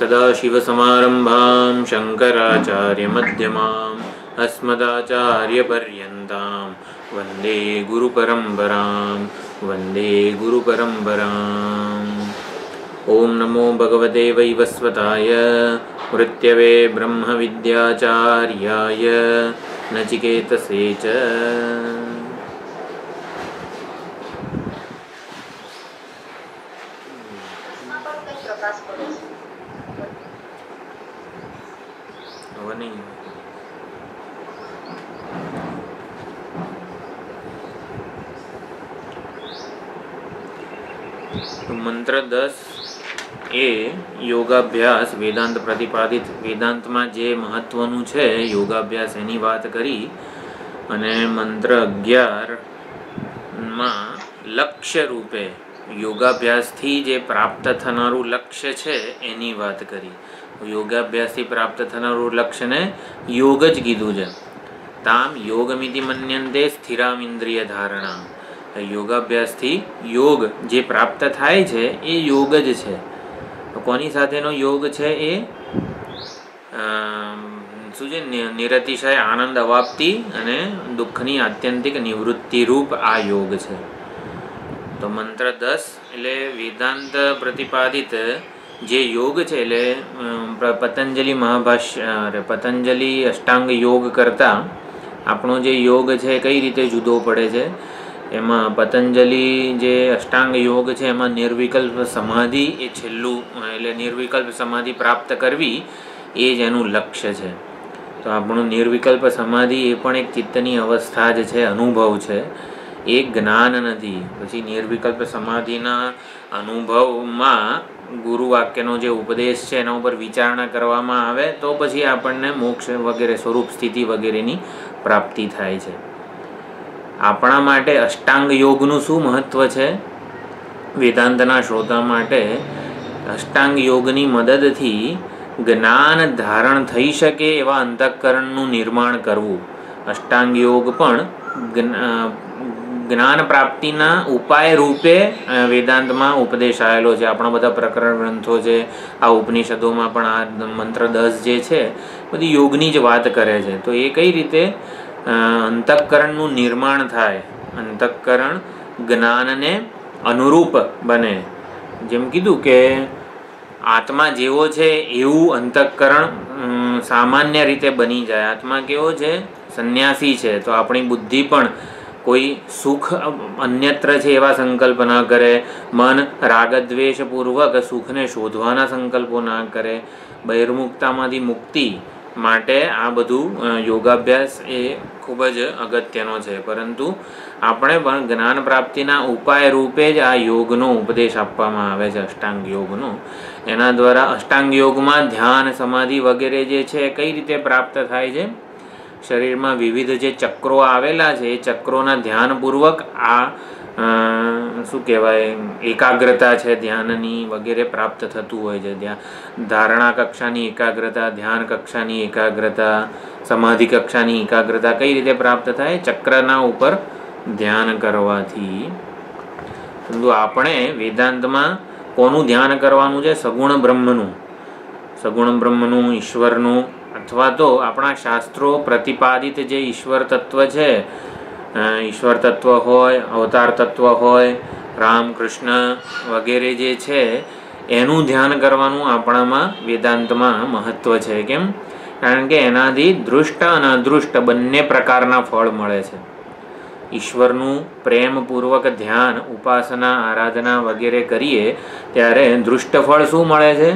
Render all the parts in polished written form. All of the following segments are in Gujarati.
सदाशिवसमारम्भां शङ्कराचार्यमध्यमाम् अस्मदाचार्यपर्यन्तां वन्दे गुरुपरम्पराम्। ॐ नमो भगवते वैवस्वताय मृत्यवे ब्रह्मविद्याचार्याय नचिकेतसे च। મંત્ર 10 એ યોગાભ્યાસ વેદાંત પ્રતિપાદિત વેદાંતમાં જે મહત્વનું છે યોગાભ્યાસ એની વાત કરી અને મંત્ર 11માં લક્ષ્ય રૂપે યોગાભ્યાસથી જે પ્રાપ્ત થનારું લક્ષ્ય છે એની વાત કરી. યોગાભ્યાસથી પ્રાપ્ત થનારું લક્ષ્યને યોગ જ કીધું છે. તામ યોગમિતિ મન્યન્તે સ્થિરામ ઇન્દ્રિય ધારણા. યોગાભ્યાસથી યોગ જે પ્રાપ્ત થાય છે એ યોગ જ છે. કોની સાથેનો યોગ છે? એ શું છે? નિરતિશય આનંદ અવાપ્તિ અને દુઃખની આત્યંતિક નિવૃત્તિ રૂપ આ યોગ છે. તો મંત્ર 10 એટલે વેદાંત પ્રતિપાદિત જે યોગ છે એટલે પતંજલિ મહાભાષ્ય પતંજલિ અષ્ટાંગ યોગ કરતાં આપણો જે યોગ છે કઈ રીતે જુદો પડે છે? એમાં પતંજલિ જે અષ્ટાંગ યોગ છે એમાં નિર્વિકલ્પ સમાધિ એ છેલ્લું એટલે નિર્વિકલ્પ સમાધિ પ્રાપ્ત કરવી એ જ એનું લક્ષ્ય છે. તો આપણું નિર્વિકલ્પ સમાધિ એ પણ એક ચિત્તની અવસ્થા જ છે, અનુભવ છે, એ જ્ઞાન નથી. પછી નિર્વિકલ્પ સમાધિના અનુભવમાં ગુરુ વાક્યનો જે ઉપદેશ છે એના ઉપર વિચારણા કરવામાં આવે તો પછી આપણને મોક્ષ વગેરે સ્વરૂપ સ્થિતિ વગેરેની પ્રાપ્તિ થાય છે. આપણા માટે અષ્ટાંગ યોગનું શું મહત્વ છે? વેદાંતના શ્રોતા માટે અષ્ટાંગ યોગની મદદથી જ્ઞાન ધારણ થઈ શકે એવા અંતઃકરણનું નિર્માણ કરવું. અષ્ટાંગ યોગ પણ જ્ઞાન પ્રાપ્તિના ઉપાય રૂપે વેદાંતમાં ઉપદેશ આવેલો છે. આપણા બધા પ્રકરણ ગ્રંથો છે, આ ઉપનિષદોમાં પણ આ મંત્ર 10 જે છે બધી યોગની જ વાત કરે છે. તો એ કઈ રીતે અંતઃકરણનું નિર્માણ થાય, અંતઃકરણ જ્ઞાનને અનુરૂપ બને. જેમ કીધું કે આત્મા જેવો છે એવું અંતઃકરણ સામાન્ય રીતે બની જાય. આત્મા કેવો છે? સંન્યાસી છે. તો આપણી બુદ્ધિ પણ કોઈ સુખ અન્યત્ર છે એવા સંકલ્પ ના કરે, મન રાગદ્વેષપૂર્વક સુખને શોધવાના સંકલ્પો ના કરે. બહિર્મુક્તામાંથી મુક્તિ માટે આ બધું યોગાભ્યાસ એ ખૂબ જ અગત્યનો છે. પરંતુ આપણે પણ જ્ઞાન પ્રાપ્તિના ઉપાય રૂપે જ આ યોગનો ઉપદેશ આપવામાં આવે છે, અષ્ટાંગ યોગનો. એના દ્વારા અષ્ટાંગ યોગમાં ધ્યાન સમાધિ વગેરે જે છે કઈ રીતે પ્રાપ્ત થાય છે? શરીરમાં વિવિધ જે ચક્રો આવેલા છે એ ચક્રોના ધ્યાનપૂર્વક આ શું કહેવાય એકાગ્રતા છે ધ્યાનની વગેરે પ્રાપ્ત થતું હોય છે. ધારણા કક્ષાની એકાગ્રતા, ધ્યાન કક્ષાની એકાગ્રતા, સમાધિ કક્ષાની એકાગ્રતા કઈ રીતે પ્રાપ્ત થાય? ચક્રના ઉપર ધ્યાન કરવાથી. પરંતુ આપણે વેદાંતમાં કોનું ધ્યાન કરવાનું છે? સગુણ બ્રહ્મનું, ઈશ્વરનું, અથવા તો આપણા શાસ્ત્રો પ્રતિપાદિત જે ઈશ્વર તત્વ છે, ઈશ્વર તત્વ હોય, અવતાર તત્વ હોય, રામ કૃષ્ણ વગેરે જે છે એનું ધ્યાન કરવાનું આપણામાં વેદાંતમાં મહત્વ છે. કેમ? કારણ કે એનાથી દૃષ્ટ અને અદૃષ્ટ બંને પ્રકારના ફળ મળે છે. ઈશ્વરનું પ્રેમપૂર્વક ધ્યાન, ઉપાસના, આરાધના વગેરે કરીએ ત્યારે દૃષ્ટ ફળ શું મળે છે?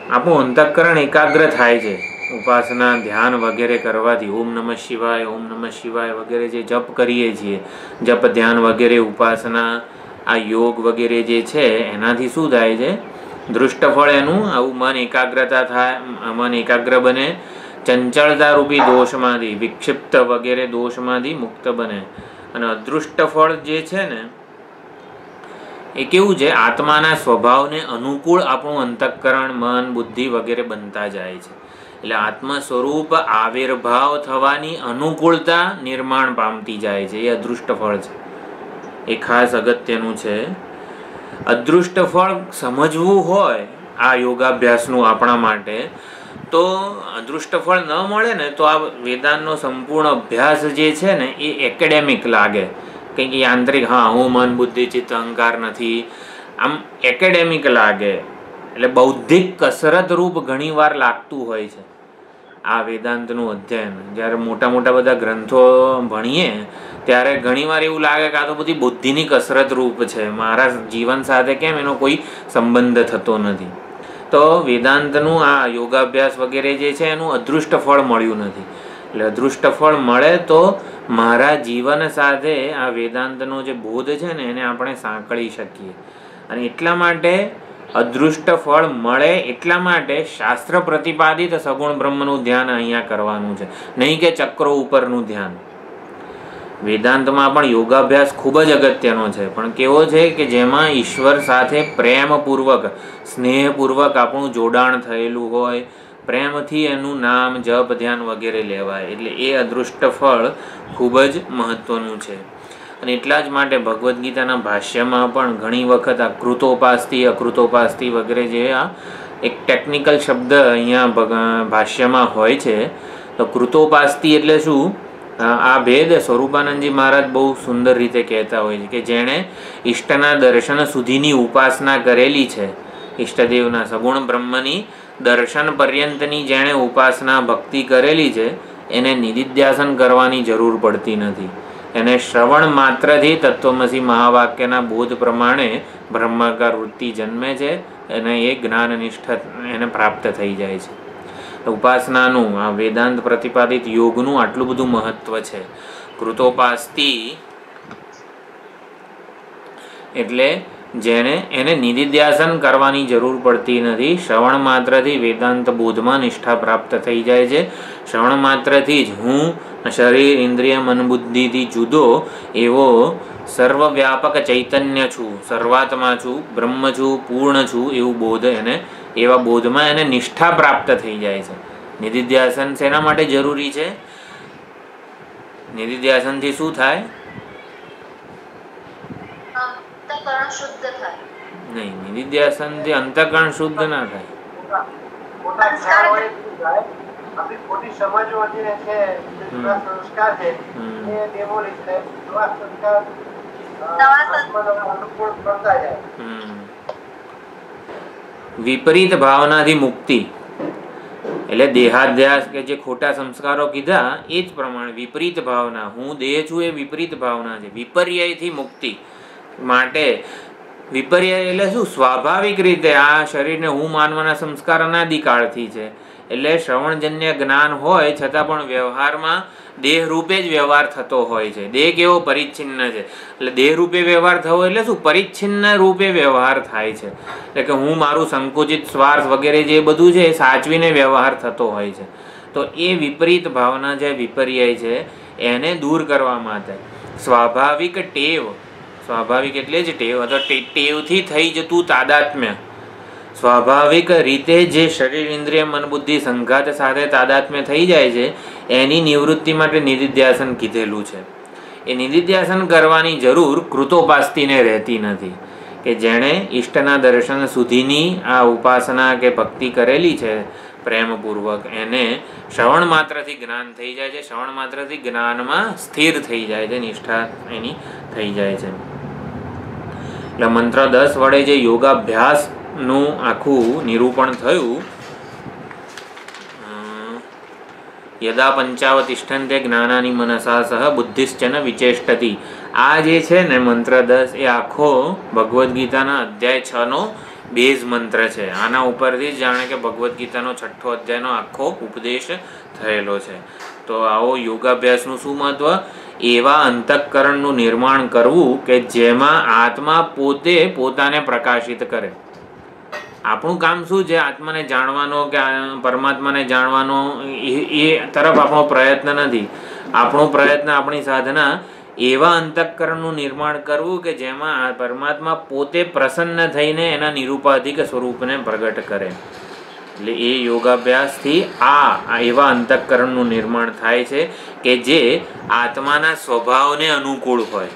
આપણું અંતઃકરણ એકાગ્ર થાય છે. ઉપાસના, ધ્યાન વગેરે કરવાથી ઓમ નમઃ શિવાય વગેરે જે જપ કરીએ છીએ, જપ ધ્યાન વગેરે ઉપાસના, આ યોગ વગેરે જે છે એનાથી શું થાય છે? દૃષ્ટફળ એનું આવું મન એકાગ્રતા થાય, મન એકાગ્ર બને, ચંચળતા રૂપી દોષમાંથી, વિક્ષિપ્ત વગેરે દોષમાંથી મુક્ત બને. અને અદૃષ્ટ ફળ જે છે ને એ કેવું છે? આત્માના સ્વભાવને અનુકૂળ આપણું અંતઃકરણ, મન, બુદ્ધિ વગેરે બનતા જાય છે. એટલે આત્મ સ્વરૂપ આવિર્ભાવ થવાની અનુકૂળતા નિર્માણ પામતી જાય છે. એ અદૃષ્ટ ફળ છે. એ ખાસ અગત્યનું છે. અદૃષ્ટ ફળ સમજવું હોય આ યોગાભ્યાસનું આપણા માટે, તો અદૃષ્ટ ફળ ન મળે ને તો આ વેદાંતનો સંપૂર્ણ અભ્યાસ જે છે ને એ એકેડેમિક લાગે, કંઈક યાંત્રિક, હા હું મન બુદ્ધિ ચિત્ત અહંકાર નથી, આમ એકેડેમિક લાગે. એટલે બૌદ્ધિક કસરત રૂપ ઘણીવાર લાગતું હોય છે આ વેદાંતનું અધ્યયન. જ્યારે મોટા મોટા બધા ગ્રંથો ભણીએ ત્યારે ઘણીવાર એવું લાગે કે આ તો બધી બુદ્ધિની કસરત રૂપ છે, મારા જીવન સાથે કેમ એનો કોઈ સંબંધ થતો નથી. તો વેદાંતનું આ યોગાભ્યાસ વગેરે જે છે એનું અદૃષ્ટ ફળ મળ્યું નથી. એટલે અદૃષ્ટ ફળ મળે તો મારા જીવન સાથે આ વેદાંતનો જે બોધ છે ને એને આપણે સાંકળી શકીએ. અને એટલા માટે અદૃષ્ટ ફળ મળે એટલા માટે શાસ્ત્ર પ્રતિપાદિત સગુણ બ્રહ્મનું ધ્યાન અહીંયા કરવાનું છે, નહીં કે ચક્રો ઉપરનું ધ્યાન. વેદાંતમાં પણ યોગાભ્યાસ ખૂબ જ અગત્યનો છે, પણ કેવો છે કે જેમાં ઈશ્વર સાથે પ્રેમપૂર્વક સ્નેહપૂર્વક આપણું જોડાણ થયેલું હોય, પ્રેમથી એનું નામ જપ ધ્યાન વગેરે લેવાય. એટલે એ અદૃષ્ટ ફળ ખૂબ જ મહત્વનું છે. અને એટલા જ માટે ભગવદ્ ગીતાના ભાષ્યમાં પણ ઘણી વખત આ કૃતોપાસ્તી અકૃતોપાસ્તી વગેરે જે આ એક ટેકનિકલ શબ્દ અહીંયા ભાષ્યમાં હોય છે. તો કૃતોપાસ્તી એટલે શું, આ ભેદ સ્વરૂપાનંદજી મહારાજ બહુ સુંદર રીતે કહેતા હોય છે કે જેણે ઈષ્ટના દર્શન સુધીની ઉપાસના કરેલી છે, ઈષ્ટદેવના સગુણ બ્રહ્મની દર્શન પર્યંતની જેણે ઉપાસના ભક્તિ કરેલી છે એને નિધિધ્યાસન કરવાની જરૂર પડતી નથી. એને શ્રવણ માત્રથી તત્વમસી મહાવાક્યના બોધ પ્રમાણે બ્રહ્માકાર વૃત્તિ જન્મે છે અને એ જ્ઞાનનિષ્ઠ એને પ્રાપ્ત થઈ જાય છે. ઉપાસનાનું આ વેદાંત પ્રતિપાદિત યોગનું આટલું બધું મહત્વ છે. કૃતોપાસ્તી એટલે જેને એને નિધિધ્યાસન કરવાની જરૂર પડતી નથી, શ્રવણ માત્રથી વેદાંત બોધમાં નિષ્ઠા પ્રાપ્ત થઈ જાય છે. શ્રવણ માત્રથી જ હું શરીર ઇન્દ્રિય મન બુદ્ધિથી જુદો એવો સર્વવ્યાપક ચૈતન્ય છું, સર્વાત્મા છું, બ્રહ્મ છું, પૂર્ણ છું એવું બોધ એને, એવા બોધમાં એને નિષ્ઠા પ્રાપ્ત થઈ જાય છે. નિધિધ્યાસન શેના માટે જરૂરી છે? નિધિધ્યાસનથી શું થાય? નહીં, નિધિધ્યાસનથી અંતઃકરણ શુદ્ધ ના થાય. આપણી ખોટી સમજો જે છે, જૂના સંસ્કાર છે, એ ડેમોલિશ થાય, નવા સંસ્કાર અનુકૂળ કરતા જાય. વિપરીત ભાવનાથી મુક્તિ એટલે દેહાધ્યાસ કે જે ખોટા સંસ્કારો કીધા એ જ પ્રમાણે વિપરીત ભાવના, હું દેહ છું એ વિપરીત ભાવના છે. વિપર્યયથી મુક્તિ માટે, વિપર્યય એટલે શું, સ્વાભાવિક રીતે આ શરીરને હું માનવાના સંસ્કાર અનાદિકાળથી છે. એટલે શ્રવણજન્ય જ્ઞાન હોય છતાં પણ વ્યવહારમાં દેહ રૂપે જ વ્યવહાર થતો હોય છે. દેહ કેવો પરિચ્છિન્ન છે, એટલે દેહ રૂપે વ્યવહાર થવો એટલે શું, પરિચ્છિન્ન રૂપે વ્યવહાર થાય છે. એટલે કે હું મારું સંકુચિત સ્વાર્થ વગેરે જે બધું છે એ સાચવીને વ્યવહાર થતો હોય છે. તો એ વિપરીત ભાવના જે વિપર્યય છે એને દૂર કરવા માટે સ્વાભાવિક ટેવ, સ્વાભાવિક એટલે જ ટેવ અથવા ટેવથી થઈ જતું તાદાત્મ્ય, સ્વાભાવિક રીતે જે શરીર ઇન્દ્રિય મન બુદ્ધિ સંઘાત સાથે તાદાત્મ્ય થઈ જાય છે એની નિવૃત્તિ માટે નિધિધ્યાસન કીધેલું છે. એ નિધિધ્યાસન કરવાની જરૂર કૃતોપાસ્તીને રહેતી નથી, કે જેણે ઈષ્ટના દર્શન સુધીની આ ઉપાસના કે ભક્તિ કરેલી છે પ્રેમપૂર્વક, એને શ્રવણ માત્રથી જ્ઞાન થઈ જાય છે, શ્રવણ માત્રથી જ્ઞાનમાં સ્થિર થઈ જાય છે, નિષ્ઠા એની થઈ જાય છે. એટલે મંત્ર 10 વડે જે યોગાભ્યાસનું આખું નિરૂપણ થયું, યદા પંચાવતિષ્ઠન્તે જ્ઞાનાની મનસા સહ બુદ્ધિશ્ચન વિચેષ્ટતિ. આ જે છે ને મંત્ર 10 એ આખો ભગવદ્ ગીતાના અધ્યાય 6 નો બેઝ મંત્ર છે. આના ઉપરથી જ જાણે કે ભગવદ્ ગીતાનો 6થો અધ્યાયનો આખો ઉપદેશ થયેલો છે. તો આવો યોગાભ્યાસનું શું મહત્વ? એવા અંતઃકરણનું નિર્માણ કરવું કે જેમાં આત્મા પોતે પોતાને પ્રકાશિત કરે. આપણું કામ શું છે? આત્માને જાણવાનો કે પરમાત્માને જાણવાનો એ તરફ આપણો પ્રયત્ન નથી. આપણો પ્રયત્ન, આપણી સાધના એવા અંતઃકરણનું નિર્માણ કરવું કે જેમાં પરમાત્મા પોતે પ્રસન્ન થઈને એના નિરૂપાધિક સ્વરૂપને પ્રગટ કરે. એટલે એ યોગાભ્યાસથી આ એવા અંતઃકરણનું નિર્માણ થાય છે કે જે આત્માના સ્વભાવને અનુકૂળ હોય.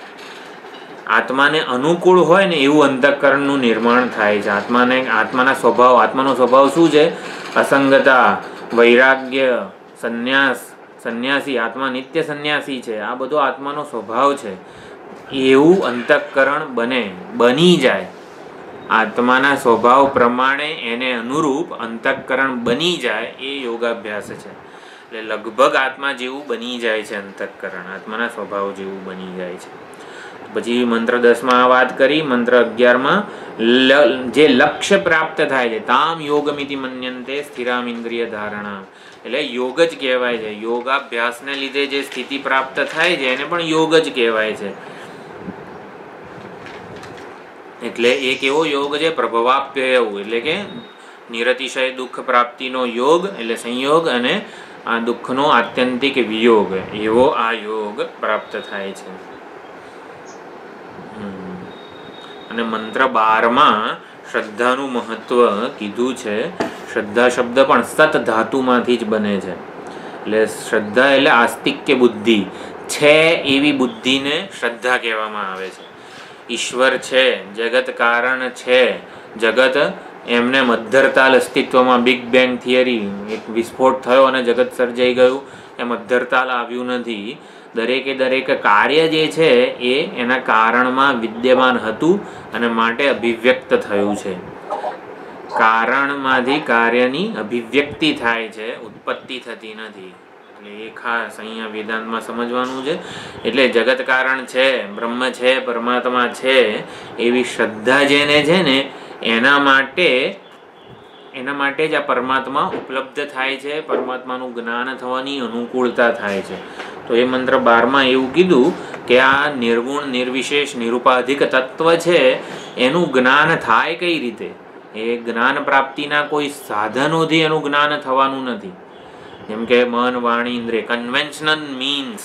આત્માને અનુકૂળ હોય ને એવું અંતઃકરણનું નિર્માણ થાય છે. આત્માનો સ્વભાવ શું છે? અસંગતા, વૈરાગ્ય, સંન્યાસી. આત્મા નિત્ય સંન્યાસી છે. આ બધો આત્માનો સ્વભાવ છે. એવું અંતઃકરણ બની જાય. આત્માના સ્વભાવ પ્રમાણે એને અનુરૂપ અંતઃકરણ બની જાય એ યોગાભ્યાસ છે. એટલે લગભગ આત્મા જેવું બની જાય છે અંતઃકરણ, આત્માના સ્વભાવ જેવું બની જાય છે. પછી મંત્ર 10 વાત કરી. મંત્ર 11 જે લક્ષ્ય પ્રાપ્ત થાય છે, તામ યોગમિતિ મન્યન્તે સ્થિરામ ઇન્દ્રિય ધારણા. એટલે યોગ જ કહેવાય છે. યોગાભ્યાસને લીધે જે સ્થિતિ પ્રાપ્ત થાય છે એને પણ યોગ જ કહેવાય છે. એટલે એક એવો યોગ છે પ્રભવાપ્ય, એટલે કે નિરતિશય દુઃખ પ્રાપ્તિનો યોગ એટલે સંયોગ, અને આ દુઃખનો આત્યંતિક વિયોગ, એવો આ યોગ પ્રાપ્ત થાય છે. અને મંત્ર 12 શ્રદ્ધાનું મહત્વ કીધું છે. શ્રદ્ધા શબ્દ પણ સત ધાતુમાંથી જ બને છે. એટલે શ્રદ્ધા એટલે આસ્તિક્ય બુદ્ધિ છે એવી બુદ્ધિને શ્રદ્ધા કહેવામાં આવે છે. ઈશ્વર છે, જગત કારણ છે, જગત એમને મધ્ધરતાલ અસ્તિત્વમાં, બિગ બેંગ થિયરી, એક વિસ્ફોટ થયો અને જગત સર્જાઈ ગયું, એ મધ્ધરતાલ આવ્યું નથી. દરેક કાર્ય જે છે એ એના કારણમાં વિદ્યમાન હતું અને માટે અભિવ્યક્ત થયું છે. કારણમાંથી કાર્યની અભિવ્યક્તિ થાય છે, ઉત્પત્તિ થતી નથી. એટલે એ ખાસ અહીંયા વેદાંતમાં સમજવાનું છે. એટલે જગત કારણ છે, બ્રહ્મ છે, પરમાત્મા છે એવી શ્રદ્ધા જેને છે ને એના માટે જ આ પરમાત્મા ઉપલબ્ધ થાય છે. પરમાત્માનું જ્ઞાન થવાની અનુકૂળતા થાય છે. તો એ મંત્ર 12 એવું કીધું કે આ નિર્ગુણ, નિર્વિશેષ, નિરુપાધિક તત્વ છે એનું જ્ઞાન થાય કઈ રીતે? એ જ્ઞાન પ્રાપ્તિના કોઈ સાધનોથી એનું જ્ઞાન થવાનું નથી. જેમ કે મન, વાણી, ઇન્દ્રિય, કન્વેન્શનલ મીન્સ,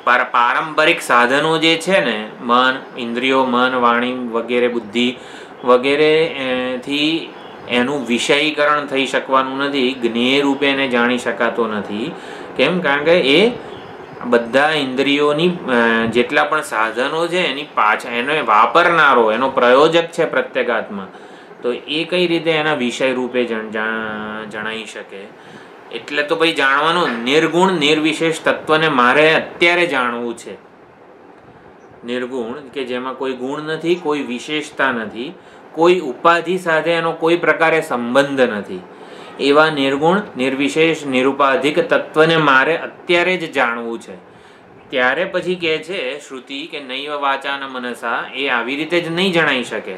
પારંપરિક સાધનો જે છે ને, મન, ઇન્દ્રિયો, મન, વાણી વગેરે, બુદ્ધિ વગેરે થી એનું વિષયીકરણ થઈ શકવાનું નથી. જ્ઞેય રૂપે એને જાણી શકાતો નથી. કેમ? કારણ કે એ બધા ઇન્દ્રિયોની જેટલા પણ સાધનો છે એની પાછળ એનો વાપરનારો, એનો પ્રયોજક છે પ્રત્યેગાત્મા. તો એ કઈ રીતે એના વિષય રૂપે જણાઈ શકે? એટલે તો ભાઈ જાણવાનું, નિર્ગુણ નિર્વિશેષ તત્વને મારે અત્યારે જાણવું છે. નિર્ગુણ કે જેમાં કોઈ ગુણ નથી, કોઈ વિશેષતા નથી, કોઈ ઉપાધિ સાથે એનો કોઈ પ્રકારે સંબંધ નથી, એવા નિર્ગુણ નિર્વિશેષ નિરુપાધિક તત્વને મારે અત્યારે જ જાણવું છે. ત્યારે પછી કહે છે શ્રુતિ કે નૈવ વાચાન મનસા, એ આવી રીતે જ નહીં જણાઈ શકે.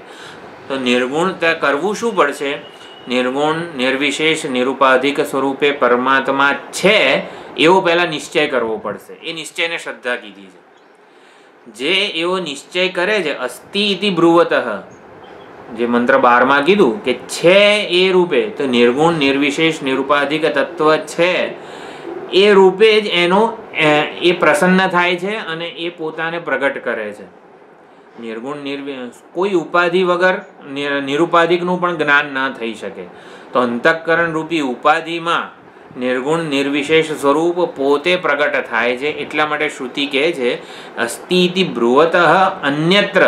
તો નિર્ગુણ કરવું શું પડશે? નિર્ગુણ નિર્વિશેષ નિરુપાધિક સ્વરૂપે પરમાત્મા છે એવો પહેલા નિશ્ચય કરવો પડશે. એ નિશ્ચયને શ્રદ્ધા કીધી છે. જે એવો નિશ્ચય કરે છે, અસ્તિ ઇતિ બ્રુવતઃ, જે મંત્ર 12 કીધું કે છે એ રૂપે, તો નિર્ગુણ નિર્વિશેષ નિરુપાધિક તત્વ છે એ રૂપે જ એનો એ પ્રસન્ન થાય છે અને એ પોતાને પ્રગટ કરે છે. નિર્ગુણ કોઈ ઉપાધિ વગર નિરુપાધિકનું પણ જ્ઞાન ના થઈ શકે. તો અંતઃકરણ રૂપી ઉપાધિમાં નિર્ગુણ નિર્વિશેષ સ્વરૂપ પોતે પ્રગટ થાય છે. એટલા માટે શ્રુતિ કહે છે અસ્તિતિ બ્રુવતઃ અન્યત્ર.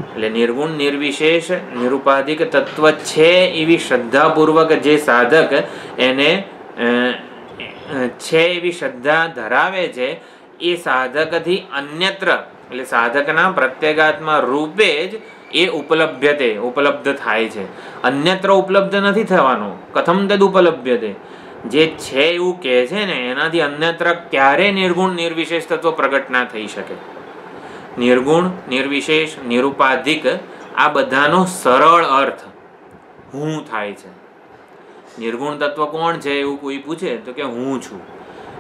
એટલે નિર્ગુણ નિર્વિશેષ નિરુપાધિક તત્વ છે એવી શ્રદ્ધાપૂર્વક જે સાધક એને છે એવી શ્રદ્ધા ધરાવે છે, એ સાધકથી અન્યત્ર, એટલે સાધકના પ્રત્યેગાત્મા રૂપે જ એ ઉપલબ્ધ થાય છે. અન્યત્ર ઉપલબ્ધ નથી થવાનો. કથમ તદ ઉપલબ્ધ્યતે, જે છે એવું કહે છે ને એનાથી અન્યત્ર ક્યારે નિર્ગુણ નિર્વિશેષ તત્વ પ્રગટ ના થઈ શકે. નિર્ગુણ નિર્વિશેષ નિરુપાધિક આ બધાનો સરળ અર્થ હું થાય છે. નિર્ગુણ તત્વ કોણ છે એવું કોઈ પૂછે તો કે હું છું.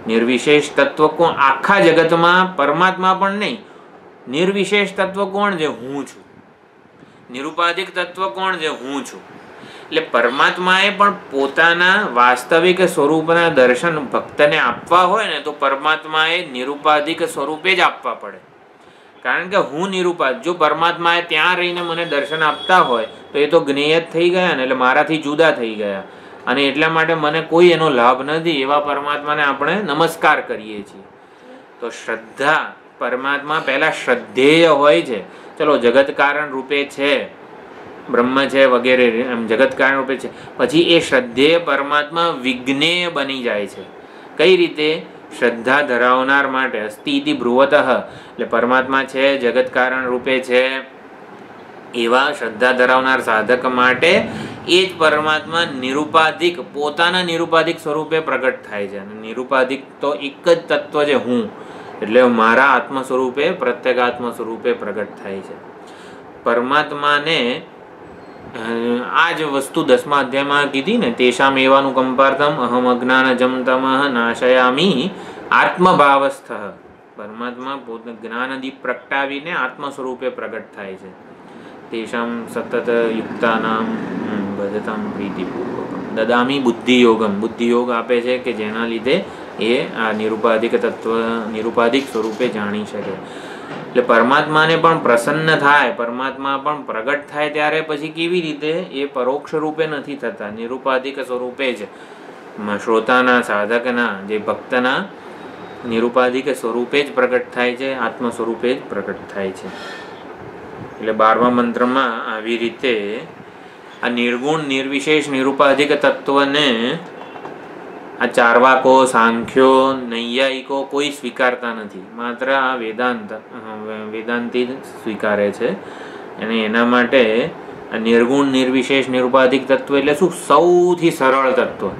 નિર્વિશેષ તત્વ કોણ? આખા જગતમાં પરમાત્મા પણ નહીં, નિર્વિશેષ તત્વ કોણ છે? હું છું. નિરુપાધિક તત્વ કોણ છે? હું છું. એટલે પરમાત્માએ પણ પોતાના વાસ્તવિક સ્વરૂપના દર્શન ભક્તને આપવા હોય ને તો પરમાત્માએ નિરુપાધિક સ્વરૂપે જ આપવા પડે. કારણ કે હું નિરુપાધિક, જો પરમાત્માએ ત્યાં રહીને મને દર્શન આપતા હોય તો એ તો જ્ઞેય થઈ ગયા ને, એટલે મારાથી જુદા થઈ ગયા, અને એટલા માટે મને કોઈ એનો લાભ નથી. એવા પરમાત્માને આપણે નમસ્કાર કરીએ છીએ. તો શ્રદ્ધા પરમાત્મા પહેલા શ્રદ્ધેય હોય છે. ચલો જગત કારણ રૂપે છે, બ્રહ્મ છે વગેરે એમ જગત કારણ રૂપે છે, પછી એ શ્રદ્ધેય પરમાત્મા વિજ્ઞેય બની જાય છે. કઈ રીતે? શ્રદ્ધા ધરાવનાર માટે અસ્તિ ઇતિ બ્રુવતઃ, એટલે પરમાત્મા છે, જગત કારણ રૂપે છે, એવા શ્રદ્ધા ધરાવનાર સાધક માટે એ જ પરમાત્મા નિરુપાધિક પોતાના નિરુપાધિક સ્વરૂપે પ્રગટ થાય છે. અને નિરુપાધિક તો એક જ તત્વ છે, હું, એટલે મારા આત્મ સ્વરૂપે પ્રત્યેગાત્મ સ્વરૂપે પ્રગટ થાય છે. પરમાત્માને આ જ વસ્તુ 10મા અધ્યાયમાં કીધી ને, તેષામ એવાનું કંપાર્થમ અહમ અજ્ઞાનજમ તમઃ નાશયામી આત્મભાવસ્થ. પરમાત્મા પોતે જ્ઞાનદીપ પ્રગટાવીને આત્મ સ્વરૂપે પ્રગટ થાય છે. તેષામ સતત યુક્તાનામ ભજતામ પ્રીતિપૂર્વકમ દદામી બુદ્ધિયોગમ, બુદ્ધિયોગ આપે છે કે જેના લીધે એ આ નિરુપાધિક તત્વ નિરુપાધિક સ્વરૂપે જાણી શકે. એટલે પરમાત્માને પણ પ્રસન્ન થાય, પરમાત્મા પણ પ્રગટ થાય ત્યારે પછી કેવી રીતે? એ પરોક્ષ રૂપે નથી થતા, નિરુપાધિક સ્વરૂપે જ શ્રોતાના સાધકના જે ભક્તના નિરુપાધિક સ્વરૂપે જ પ્રગટ થાય છે, આત્મ સ્વરૂપે જ પ્રગટ થાય છે. એટલે 12મા મંત્રમાં આવી રીતે આ નિર્ગુણ નિર્વિશેષ નિરુપાધિક તત્વને આ ચાર્વાકો, સાંખ્યો, નૈયાયિકો કોઈ સ્વીકારતા નથી, માત્ર આ વેદાંતી સ્વીકારે છે. અને એના માટે આ નિર્ગુણ નિર્વિશેષ નિરુપાધિક તત્વ એટલે શું? સૌથી સરળ તત્વ,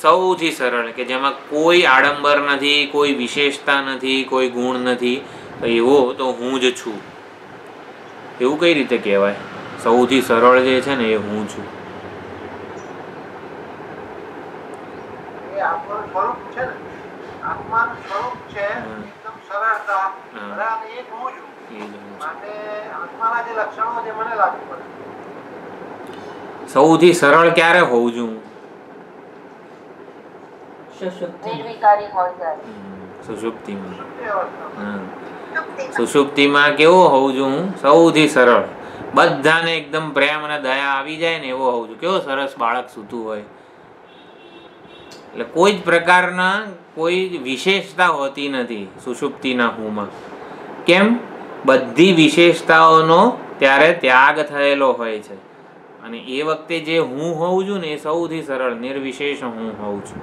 સૌથી સરળ, કે જેમાં કોઈ આડંબર નથી, કોઈ વિશેષતા નથી, કોઈ ગુણ નથી, એવો તો હું જ છું. એવું કઈ રીતે કહેવાય? સૌથી સરળ જે છે ને એ હું છું. આત્માનું સ્વરૂપ છે ને, આત્માનું સ્વરૂપ છે એકદમ સરળતા, અને એ જ હું છું. માટે આત્માના જે લક્ષણો જે મને લાગુ પડે. સૌથી સરળ ક્યારે હોવું જોઈએ? સુષુપ્તિમાં કેવો હોવું જોઈએ? સૌથી સરળ, બધાને એકદમ પ્રેમ અને દયા આવી જાય ને એવો હોવું જોઈએ. કેવો સરસ બાળક સૂતું હોય, એટલે કોઈ જ પ્રકારના કોઈ વિશેષતા હોતી નથી સુષુપ્તિના હુંમાં. કેમ? બધી વિશેષતાઓનો ત્યારે ત્યાગ થયેલો હોય છે. અને એ વખતે જે હું હોઉં છું ને એ સૌથી સરળ નિર્વિશેષ હું હોઉં છું.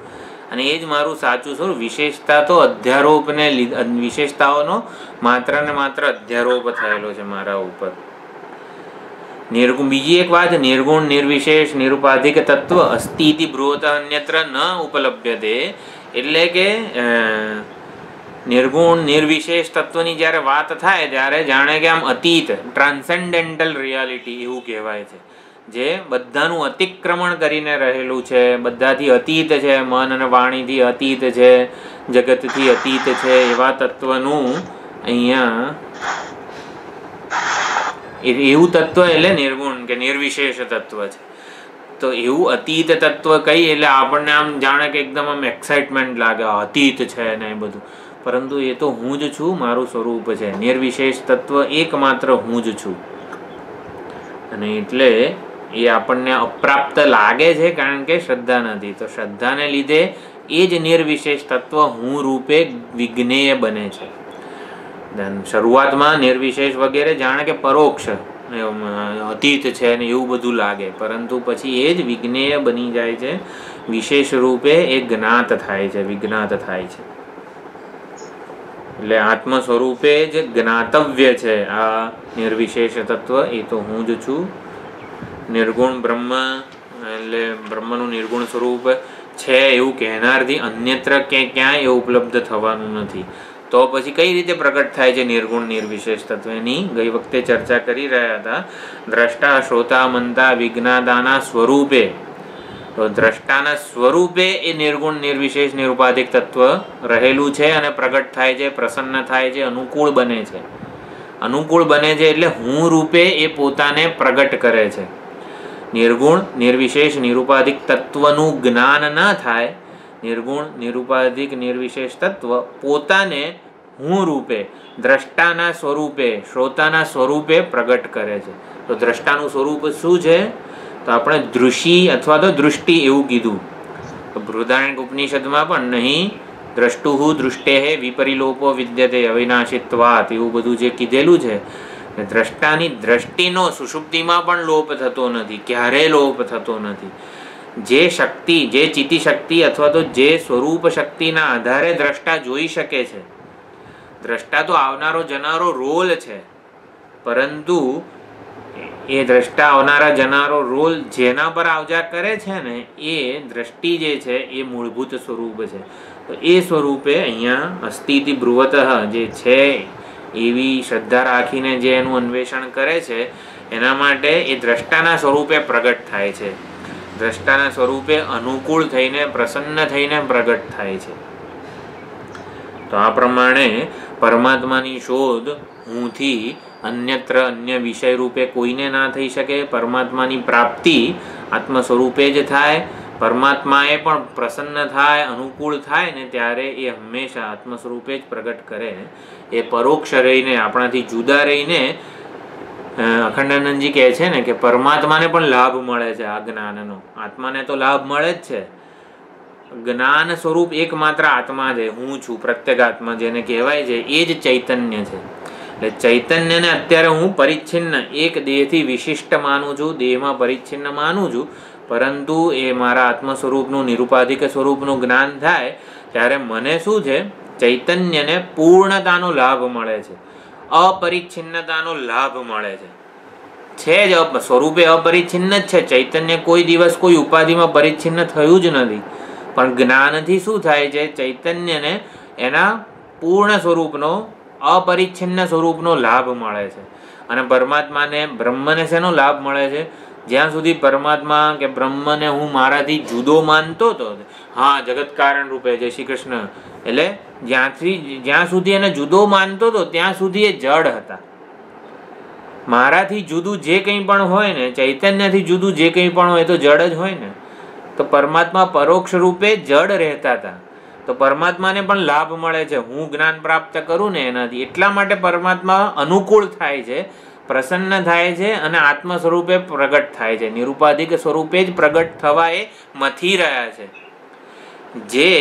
અને એ જ મારું સાચું સ્વરૂપ. વિશેષતા તો અધ્યારોપને લીધે, વિશેષતાઓનો માત્ર ને માત્ર અધ્યારોપ થયેલો છે મારા ઉપર. બીજી એક વાત, નિર્ગુણ નિર્વિશેષ નિરુપાધિક તત્વ અસ્તિ ઇતિ બ્રુવતઃ અન્યત્ર ન ઉપલભ્યતે. એટલે કે નિર્ગુણ નિર્વિશેષ તત્વની જ્યારે વાત થાય ત્યારે જાણે કે આમ અતીત, ટ્રાન્સેન્ડેન્ટલ રિયાલિટી એવું કહેવાય છે, જે બધાનું અતિક્રમણ કરીને રહેલું છે, બધાથી અતીત છે, મન અને વાણીથી અતીત છે, જગતથી અતીત છે, એવા તત્વનું અહીંયા એવું તત્વ એટલે નિર્ગુણ કે નિર્વિશેષ તત્વ છે. તો એવું અતીત તત્વ કઈ એટલે આપણને આમ જાણે કે એકદમ આમ એક્સાઇટમેન્ટ લાગે, અતીત છે ને એ બધું, પરંતુ એ તો હું જ છું, મારું સ્વરૂપ છે. નિર્વિશેષ તત્વ એકમાત્ર હું જ છું. અને એટલે એ આપણને અપ્રાપ્ત લાગે છે કારણ કે શ્રદ્ધા નથી. તો શ્રદ્ધાને લીધે એ જ નિર્વિશેષ તત્વ હું રૂપે વિજ્ઞેય બને છે. શરૂઆતમાં નિર્વિશેષ વગેરે જાણે કે પરોક્ષ અતીત છે ને એવું બધું લાગે, પરંતુ પછી એ જ વિજ્ઞેય બની જાય છે, વિશેષ રૂપે એ જ્ઞાત થાય છે, વિજ્ઞાત થાય છે. એટલે આત્મ સ્વરૂપે જ જ્ઞાતવ્ય છે આ નિર્વિશેષ તત્વ, એ તો હું જ છું. નિર્ગુણ બ્રહ્મ એટલે બ્રહ્મનું નિર્ગુણ સ્વરૂપ છે એવું કહેનારથી અન્યત્ર ક્યાંય એ ઉપલબ્ધ થવાનું નથી. તો પછી કઈ રીતે પ્રગટ થાય છે નિર્ગુણ નિર્વિશેષ તત્વ? એની ગઈ વખતે ચર્ચા કરી રહ્યા હતા. દ્રષ્ટા શ્રોતા મનતા વિજ્ઞાતાના સ્વરૂપે, તો દ્રષ્ટાના સ્વરૂપે એ નિર્ગુણ નિર્વિશેષ નિરુપાધિક તત્વ રહેલું છે અને પ્રગટ થાય છે, પ્રસન્ન થાય છે, અનુકૂળ બને છે. અનુકૂળ બને છે એટલે હું રૂપે એ પોતાને પ્રગટ કરે છે. નિર્ગુણ નિર્વિશેષ નિરુપાધિક તત્વનું જ્ઞાન ન થાય, નિર્ગુણ નિરુપાધિક નિર્વિશેષ તત્વ પોતાને હું રૂપે દ્રષ્ટાના સ્વરૂપે શ્રોતાના સ્વરૂપે પ્રગટ કરે છે. તો દ્રષ્ટાનું સ્વરૂપ શું છે? તો આપણે દૃષિ અથવા તો દૃષ્ટિ એવું કીધું. તો બૃહદારણ્યક ઉપનિષદમાં પણ નહીં દ્રષ્ટુઃ દૃષ્ટેઃ વિપરિલોપો વિદ્યતે અવિનાશિત્વાત, એવું બધું જે કીધેલું છે. દ્રષ્ટાની દ્રષ્ટિનો સુષુપ્તિમાં પણ લોપ થતો નથી, ક્યારેય લોપ થતો નથી. જે શક્તિ, જે ચિત્તિ શક્તિ અથવા તો જે સ્વરૂપ શક્તિના આધારે દ્રષ્ટા જોઈ શકે છે, દ્રષ્ટા તો આવનારો જનારો રોલ છે, પરંતુ એ દ્રષ્ટા આવનારા જનારો રોલ જેના પર આવજા કરે છે ને, એ દ્રષ્ટિ જે છે એ મૂળભૂત સ્વરૂપ છે. તો એ સ્વરૂપે અહીંયા અસ્તિતિ બ્રુવતઃ જે છે એવી શ્રદ્ધા રાખીને જે એનું અન્વેષણ કરે છે, એના માટે એ દ્રષ્ટાના સ્વરૂપે પ્રગટ થાય છે. દ્રષ્ટાના સ્વરૂપે અનુકૂળ થઈને, પ્રસન્ન થઈને પ્રગટ થાય છે. તો આ પ્રમાણે પરમાત્માની શોધ હુંથી અન્યત્ર અન્ય વિષય રૂપે કોઈને ના થઈ શકે. પરમાત્માની પ્રાપ્તિ આત્મ સ્વરૂપે જ થાય. પરમાત્માએ પણ પ્રસન્ન થાય, અનુકૂળ થાય ને ત્યારે એ હંમેશા આત્મ સ્વરૂપે જ પ્રગટ કરે. એ પરોક્ષ રહીને, આપણાથી જુદા રહીને, અખંડાનંદજી કહે છે ને કે પરમાત્માને પણ લાભ મળે છે આ જ્ઞાનનો. આત્માને તો લાભ મળે જ છે. જ્ઞાન સ્વરૂપ એકમાત્ર આત્મા છે, હું છું, પ્રત્યેગાત્મા જેને કહેવાય છે, એ જ ચૈતન્ય છે. એટલે ચૈતન્યને અત્યારે હું પરિચ્છિન્ન એક દેહથી વિશિષ્ટ માનું છું, દેહમાં પરિચ્છિન્ન માનું છું, પરંતુ એ મારા આત્મ સ્વરૂપનું, નિરુપાધિક સ્વરૂપનું જ્ઞાન થાય ત્યારે મને શું છે, ચૈતન્યને પૂર્ણતાનો લાભ મળે છે, અપરિચ્છિન્નતાનો લાભ મળે છે જ સ્વરૂપે અપરિચ્છિન્ન જ છે. ચૈતન્ય કોઈ દિવસ કોઈ ઉપાધિમાં પરિચ્છિન્ન થયું જ નથી. પણ જ્ઞાનથી શું થાય છે, ચૈતન્યને એના પૂર્ણ સ્વરૂપનો, અપરિચ્છિન્ન સ્વરૂપનો લાભ મળે છે. અને પરમાત્માને, બ્રહ્મને શેનો લાભ મળે છે? જ્યાં સુધી પરમાત્મા કે બ્રહ્મને હું મારાથી જુદો માનતો હતો, હા, જગત કારણ રૂપે, જય શ્રી કૃષ્ણ, એટલે જ્યાં સુધી એને જુદો માનતો હતો ત્યાં સુધી એ જડ હતા. મારાથી જુદું જે કંઈ પણ હોય ને, ચૈતન્યથી જુદું જે કંઈ પણ હોય તો જડ જ હોય ને. તો પરમાત્મા પરોક્ષ રૂપે જડ રહેતા હતા. તો પરમાત્માને પણ લાભ મળે છે હું જ્ઞાન પ્રાપ્ત કરું ને એનાથી. એટલા માટે પરમાત્મા અનુકૂળ થાય છે, પ્રસન્ન થાય છે અને આત્મ સ્વરૂપે પ્રગટ થાય છે. નિરુપાધિક સ્વરૂપે જ પ્રગટ થવા એ મથી રહ્યા છે. જે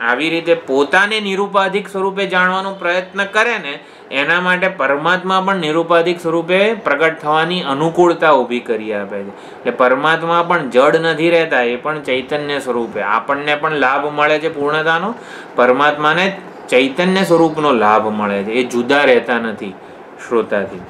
આવી રીતે પોતાને નિરુપાધિક સ્વરૂપે જાણવાનો પ્રયત્ન કરે ને, એના માટે પરમાત્મા પણ નિરુપાધિક સ્વરૂપે પ્રગટ થવાની અનુકૂળતા ઊભી કરી આપે છે. એટલે પરમાત્મા પણ જડ નથી રહેતા, એ પણ ચૈતન્ય સ્વરૂપે. આપણને પણ લાભ મળે છે પૂર્ણતાનો, પરમાત્માને ચૈતન્ય સ્વરૂપનો લાભ મળે છે, એ જુદા રહેતા નથી શ્રોતાથી.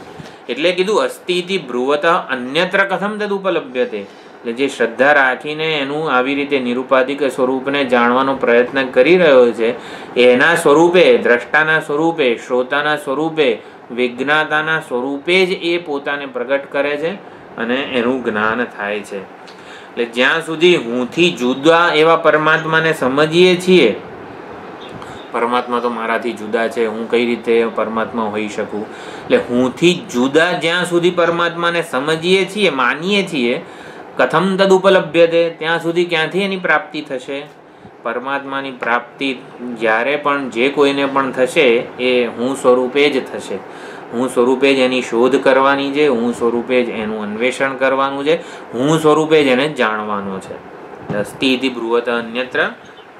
એટલે કીધું અસ્તિતિ બ્રુવતઃ અન્યત્ર કથમ તદ ઉપલભ્યતે. એટલે જે શ્રદ્ધા રાખીને એનું આવી રીતે નિરુપાધિક સ્વરૂપને જાણવાનો પ્રયત્ન કરી રહ્યો છે, એના સ્વરૂપે, દ્રષ્ટાના સ્વરૂપે, શ્રોતાના સ્વરૂપે, વિજ્ઞાતાના સ્વરૂપે જ એ પોતાને પ્રગટ કરે છે અને એનું જ્ઞાન થાય છે. એટલે જ્યાં સુધી હુંથી જુદા એવા પરમાત્માને સમજીએ છીએ, પરમાત્મા તો મારાથી જુદા છે, હું કઈ રીતે પરમાત્મા હોઈ શકું, એટલે હુંથી જુદા જ્યાં સુધી પરમાત્માને સમજીએ છીએ, માનીએ છીએ, કથમ તદ ઉપલભ્યતે, ત્યાં સુધી ક્યાંથી એની પ્રાપ્તિ થશે? પરમાત્માની પ્રાપ્તિ જ્યારે પણ જે કોઈને પણ થશે એ હું સ્વરૂપે જ થશે. હું સ્વરૂપે જ એની શોધ કરવાની છે, હું સ્વરૂપે જ એનું અન્વેષણ કરવાનું છે, હું સ્વરૂપે જ એને જાણવાનો છે. અસ્તિ ઇતિ બ્રુવત અન્યત્ર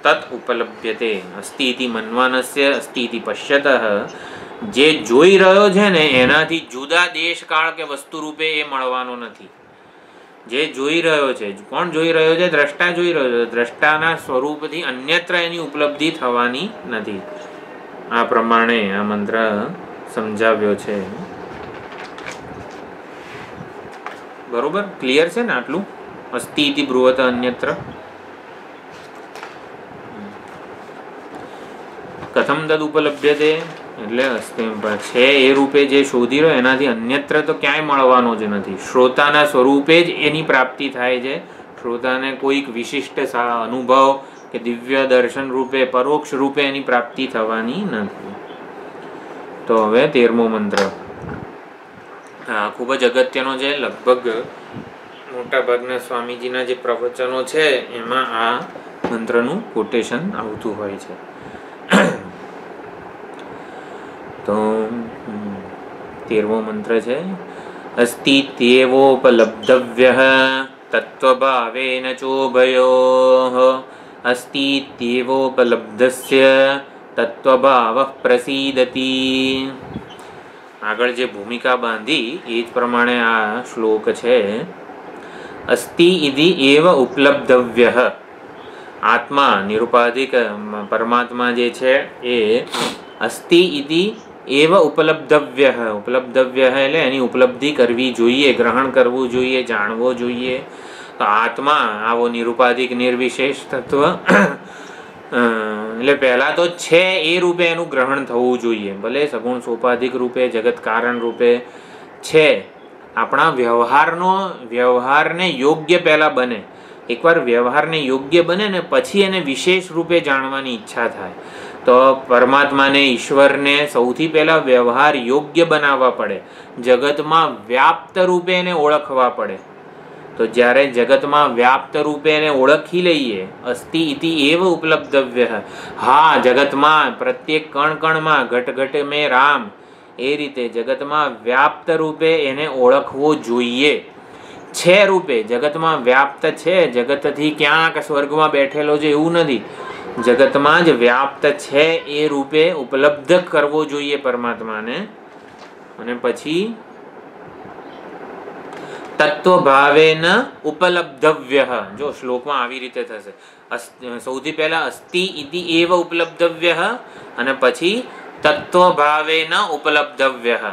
તત ઉપલભ્યતે. અસ્તિ ઇતિ મન્વાનસ્ય અસ્તિ ઇતિ પશ્યતઃ. જે જોઈ રહ્યો છે ને એનાથી જુદા દેશ કાળ કે વસ્તુ રૂપે એ મળવાનો નથી. જે જોઈ રહ્યો છે, કોણ જોઈ રહ્યો છે? દ્રષ્ટા જોઈ રહ્યો છે. દ્રષ્ટાના સ્વરૂપથી અન્યત્ર એની ઉપલબ્ધિ થવાની નથી. આ પ્રમાણે આ મંત્ર સમજાવ્યો છે. બરોબર, ક્લિયર છે ને આટલું? અસ્તિ ઇતિ બ્રુવત અન્યત્ર. કથમ તદ ઉપલભ્યતે એટલે છે એ રૂપે જે શોધી રહ્યો એનાથી અન્યત્ર તો ક્યાંય મળવાનો જ નથી. શ્રોતાના સ્વરૂપે જ એની પ્રાપ્તિ થાય છે. શ્રોતાને કોઈક વિશિષ્ટ અનુભવ કે દિવ્ય દર્શન રૂપે, પરોક્ષ રૂપે એની પ્રાપ્તિ થવાની નથી. તો હવે 13મો મંત્ર. હા, ખૂબ જ અગત્યનો છે. લગભગ મોટા ભાગના સ્વામીજીના જે પ્રવચનો છે એમાં આ મંત્રનું કોટેશન આવતું હોય છે. તો 13મો મંત્ર છે અસ્તિ ત્યેવોપલબ્ધવ્યઃ તત્વભાવેન ચોભયોઃ અસ્તિત્યેવોપલબ્ધસ્ય તત્વભાવઃ પ્રસીદતિ. આગળ જે ભૂમિકા બાંધી એ જ પ્રમાણે આ શ્લોક છે. અસ્તિ ઇતિ એવ ઉપલબ્ધવ્યઃ. આત્મા નિરુપાધિક પરમાત્મા જે છે એ અસ્તિ ઇતિ એવ ઉપલબ્ધવ્યઃ. ઉપલબ્ધવ્યઃ એટલે એની ઉપલબ્ધિ કરવી જોઈએ, ગ્રહણ કરવું જોઈએ, જાણવો જોઈએ. તો આત્મા આવો નિરુપાધિક નિર્વિશેષ તત્વ એટલે પહેલા તો છે એ રૂપે એનું ગ્રહણ થવું જોઈએ. ભલે સગુણ સોપાધિક રૂપે જગત કારણ રૂપે છે. આપણા વ્યવહારને યોગ્ય પહેલા બને. એકવાર વ્યવહારને યોગ્ય બને ને પછી એને વિશેષ રૂપે જાણવાની ઈચ્છા થાય. તો પરમાત્માને ઈશ્વરને સૌથી પહેલા વ્યવહાર યોગ્ય બનાવવા પડે. જગતમાં વ્યાપ્ત રૂપે એને ઓળખવા પડે. તો જ્યારે જગતમાં વ્યાપ્ત રૂપે એને ઓળખી લઈએ, અસ્તિ ઇતિ એવ ઉપલબ્ધવ્યઃ. હા, જગતમાં પ્રત્યેક કણ કણમાં ઘટ ઘટ મેં રામ, એ રીતે જગતમાં વ્યાપ્ત રૂપે એને ઓળખવો જોઈએ. છે રૂપે જગતમાં વ્યાપ્ત છે. જગતથી ક્યાંક સ્વર્ગમાં બેઠેલો છે એવું નથી. જગતમાં જ વ્યાપ્ત છે એ રૂપે ઉપલબ્ધ કરવો જોઈએ પરમાત્માને. અને પછી તત્વભાવેન ઉપલબ્ધવ્યઃ. જો શ્લોકમાં આવી રીતે થશે. સૌથી પહેલા અસ્તિ ઇતિ એવ ઉપલબ્ધવ્યઃ અને પછી તત્વભાવેન ઉપલબ્ધવ્યઃ.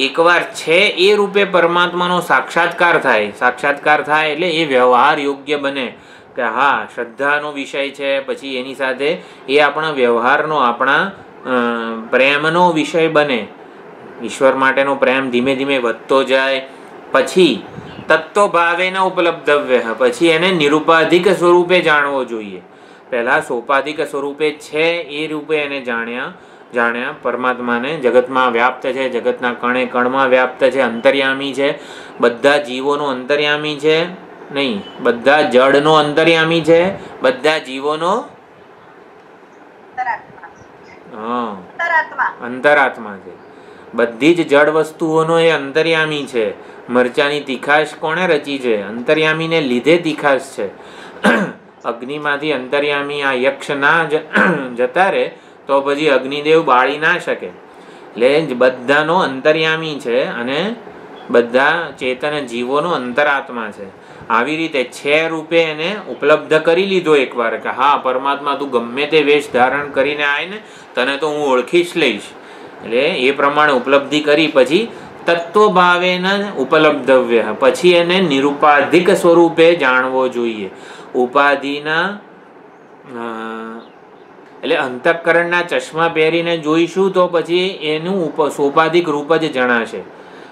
એકવાર છે એ રૂપે પરમાત્માનો સાક્ષાત્કાર થાય. સાક્ષાત્કાર થાય એટલે એ વ્યવહાર યોગ્ય બને કે હા, શ્રદ્ધાનો વિષય છે. પછી એની સાથે એ આપણા વ્યવહારનો, આપણા પ્રેમનો વિષય બને. ઈશ્વર માટેનો પ્રેમ ધીમે ધીમે વધતો જાય. પછી તત્વભાવેન ઉપલબ્ધવ્યઃ. પછી એને નિરુપાધિક સ્વરૂપે જાણવો જોઈએ. પહેલા સોપાધિક સ્વરૂપે છે એ રૂપે એને જાણ્યા પરમાત્માને. જગતમાં વ્યાપ્ત છે, જગતના કણે કણમાં વ્યાપ્ત છે, અંતર્યામી છે. બધા જીવોનો અંતર્યામી છે નહીં, બધા જડનો અંતર્યામી છે, બધા જીવોનો અંતરાત્મા છે. બધી જ જડ વસ્તુઓનો એ અંતર્યામી છે. મરચાની તીખાશ કોણે રચી છે? અંતર્યામીને લીધે તીખાશ છે. અગ્નિમાંથી અંતર્યામી આ યક્ષ ના જતા રહે તો પછી અગ્નિદેવ બાળી ના શકે. એટલે બધાનો અંતર્યામી છે અને બધા ચેતન જીવોનો અંતરાત્મા છે. આવી રીતે છે રૂપે એને ઉપલબ્ધ કરી લીધો એકવાર કે હા, પરમાત્મા તું ગમે તે વેશ ધારણ કરીને આય ને, તને તો હું ઓળખી જ લઈશ. એટલે એ પ્રમાણે ઉપલબ્ધિ કરી પછી તત્વભાવેન ઉપલબ્ધવ્ય. પછી એને નિરુપાધિક સ્વરૂપે જાણવો જોઈએ. ઉપાધિના એટલે અંતઃકરણના ચશ્મા પહેરીને જોઈશું તો પછી એનું સોપાધિક રૂપ જ જણાશે.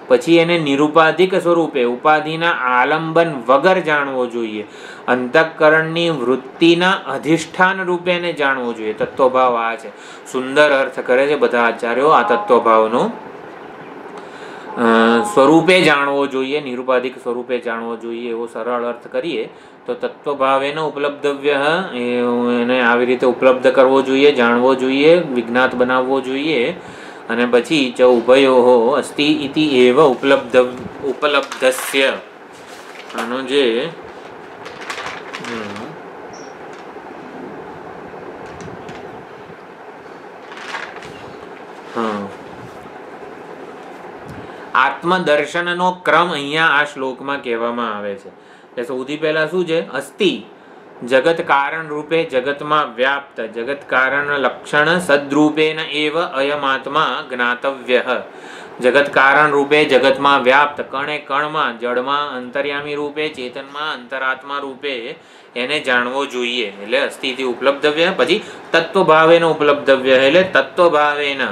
પછી એને નિરુપાધિક સ્વરૂપે ઉપાધિના આલંબન વગર જાણવો જોઈએ. અંતઃકરણની વૃત્તિના અધિષ્ઠાન રૂપે એને જાણવો જોઈએ. તત્વભાવ આ છે. સુંદર અર્થ કરે છે બધા આચાર્યો આ તત્વભાવનો. સ્વરૂપે જાણવો જોઈએ, નિરુપાધિક સ્વરૂપે જાણવો જોઈએ એવો સરળ અર્થ કરીએ તો તત્વભાવેનો ઉપલબ્ધવ્ય એને આવી રીતે ઉપલબ્ધ કરવો જોઈએ, જાણવો જોઈએ, વિજ્ઞાત બનાવવો જોઈએ. અને પછી ચ ઉભયો અસ્તિ ઇતિ એવ ઉપલબ્ધસ્ય. આનો જે આત્મદર્શનનો ક્રમ અહીંયા આ શ્લોકમાં કહેવામાં આવે છે. સૌથી પહેલા શું છે? અસ્તિ જગત કારણ રૂપે જગતમાં વ્યાપ્ત, જગત કારણ લક્ષણ સદ્રૂપેન એવ અયમાત્મા જ્ઞાતવ્ય. જગત કારણ રૂપે જગતમાં વ્યાપ્ત, કણે કણમાં, જળમાં અંતર્યામી રૂપે, ચેતનમાં અંતરાત્મા રૂપે એને જાણવો જોઈએ. એટલે અસ્થિથી ઉપલબ્ધવ્ય. પછી તત્વભાવેન ઉપલબ્ધવ્ય એટલે તત્વભાવેન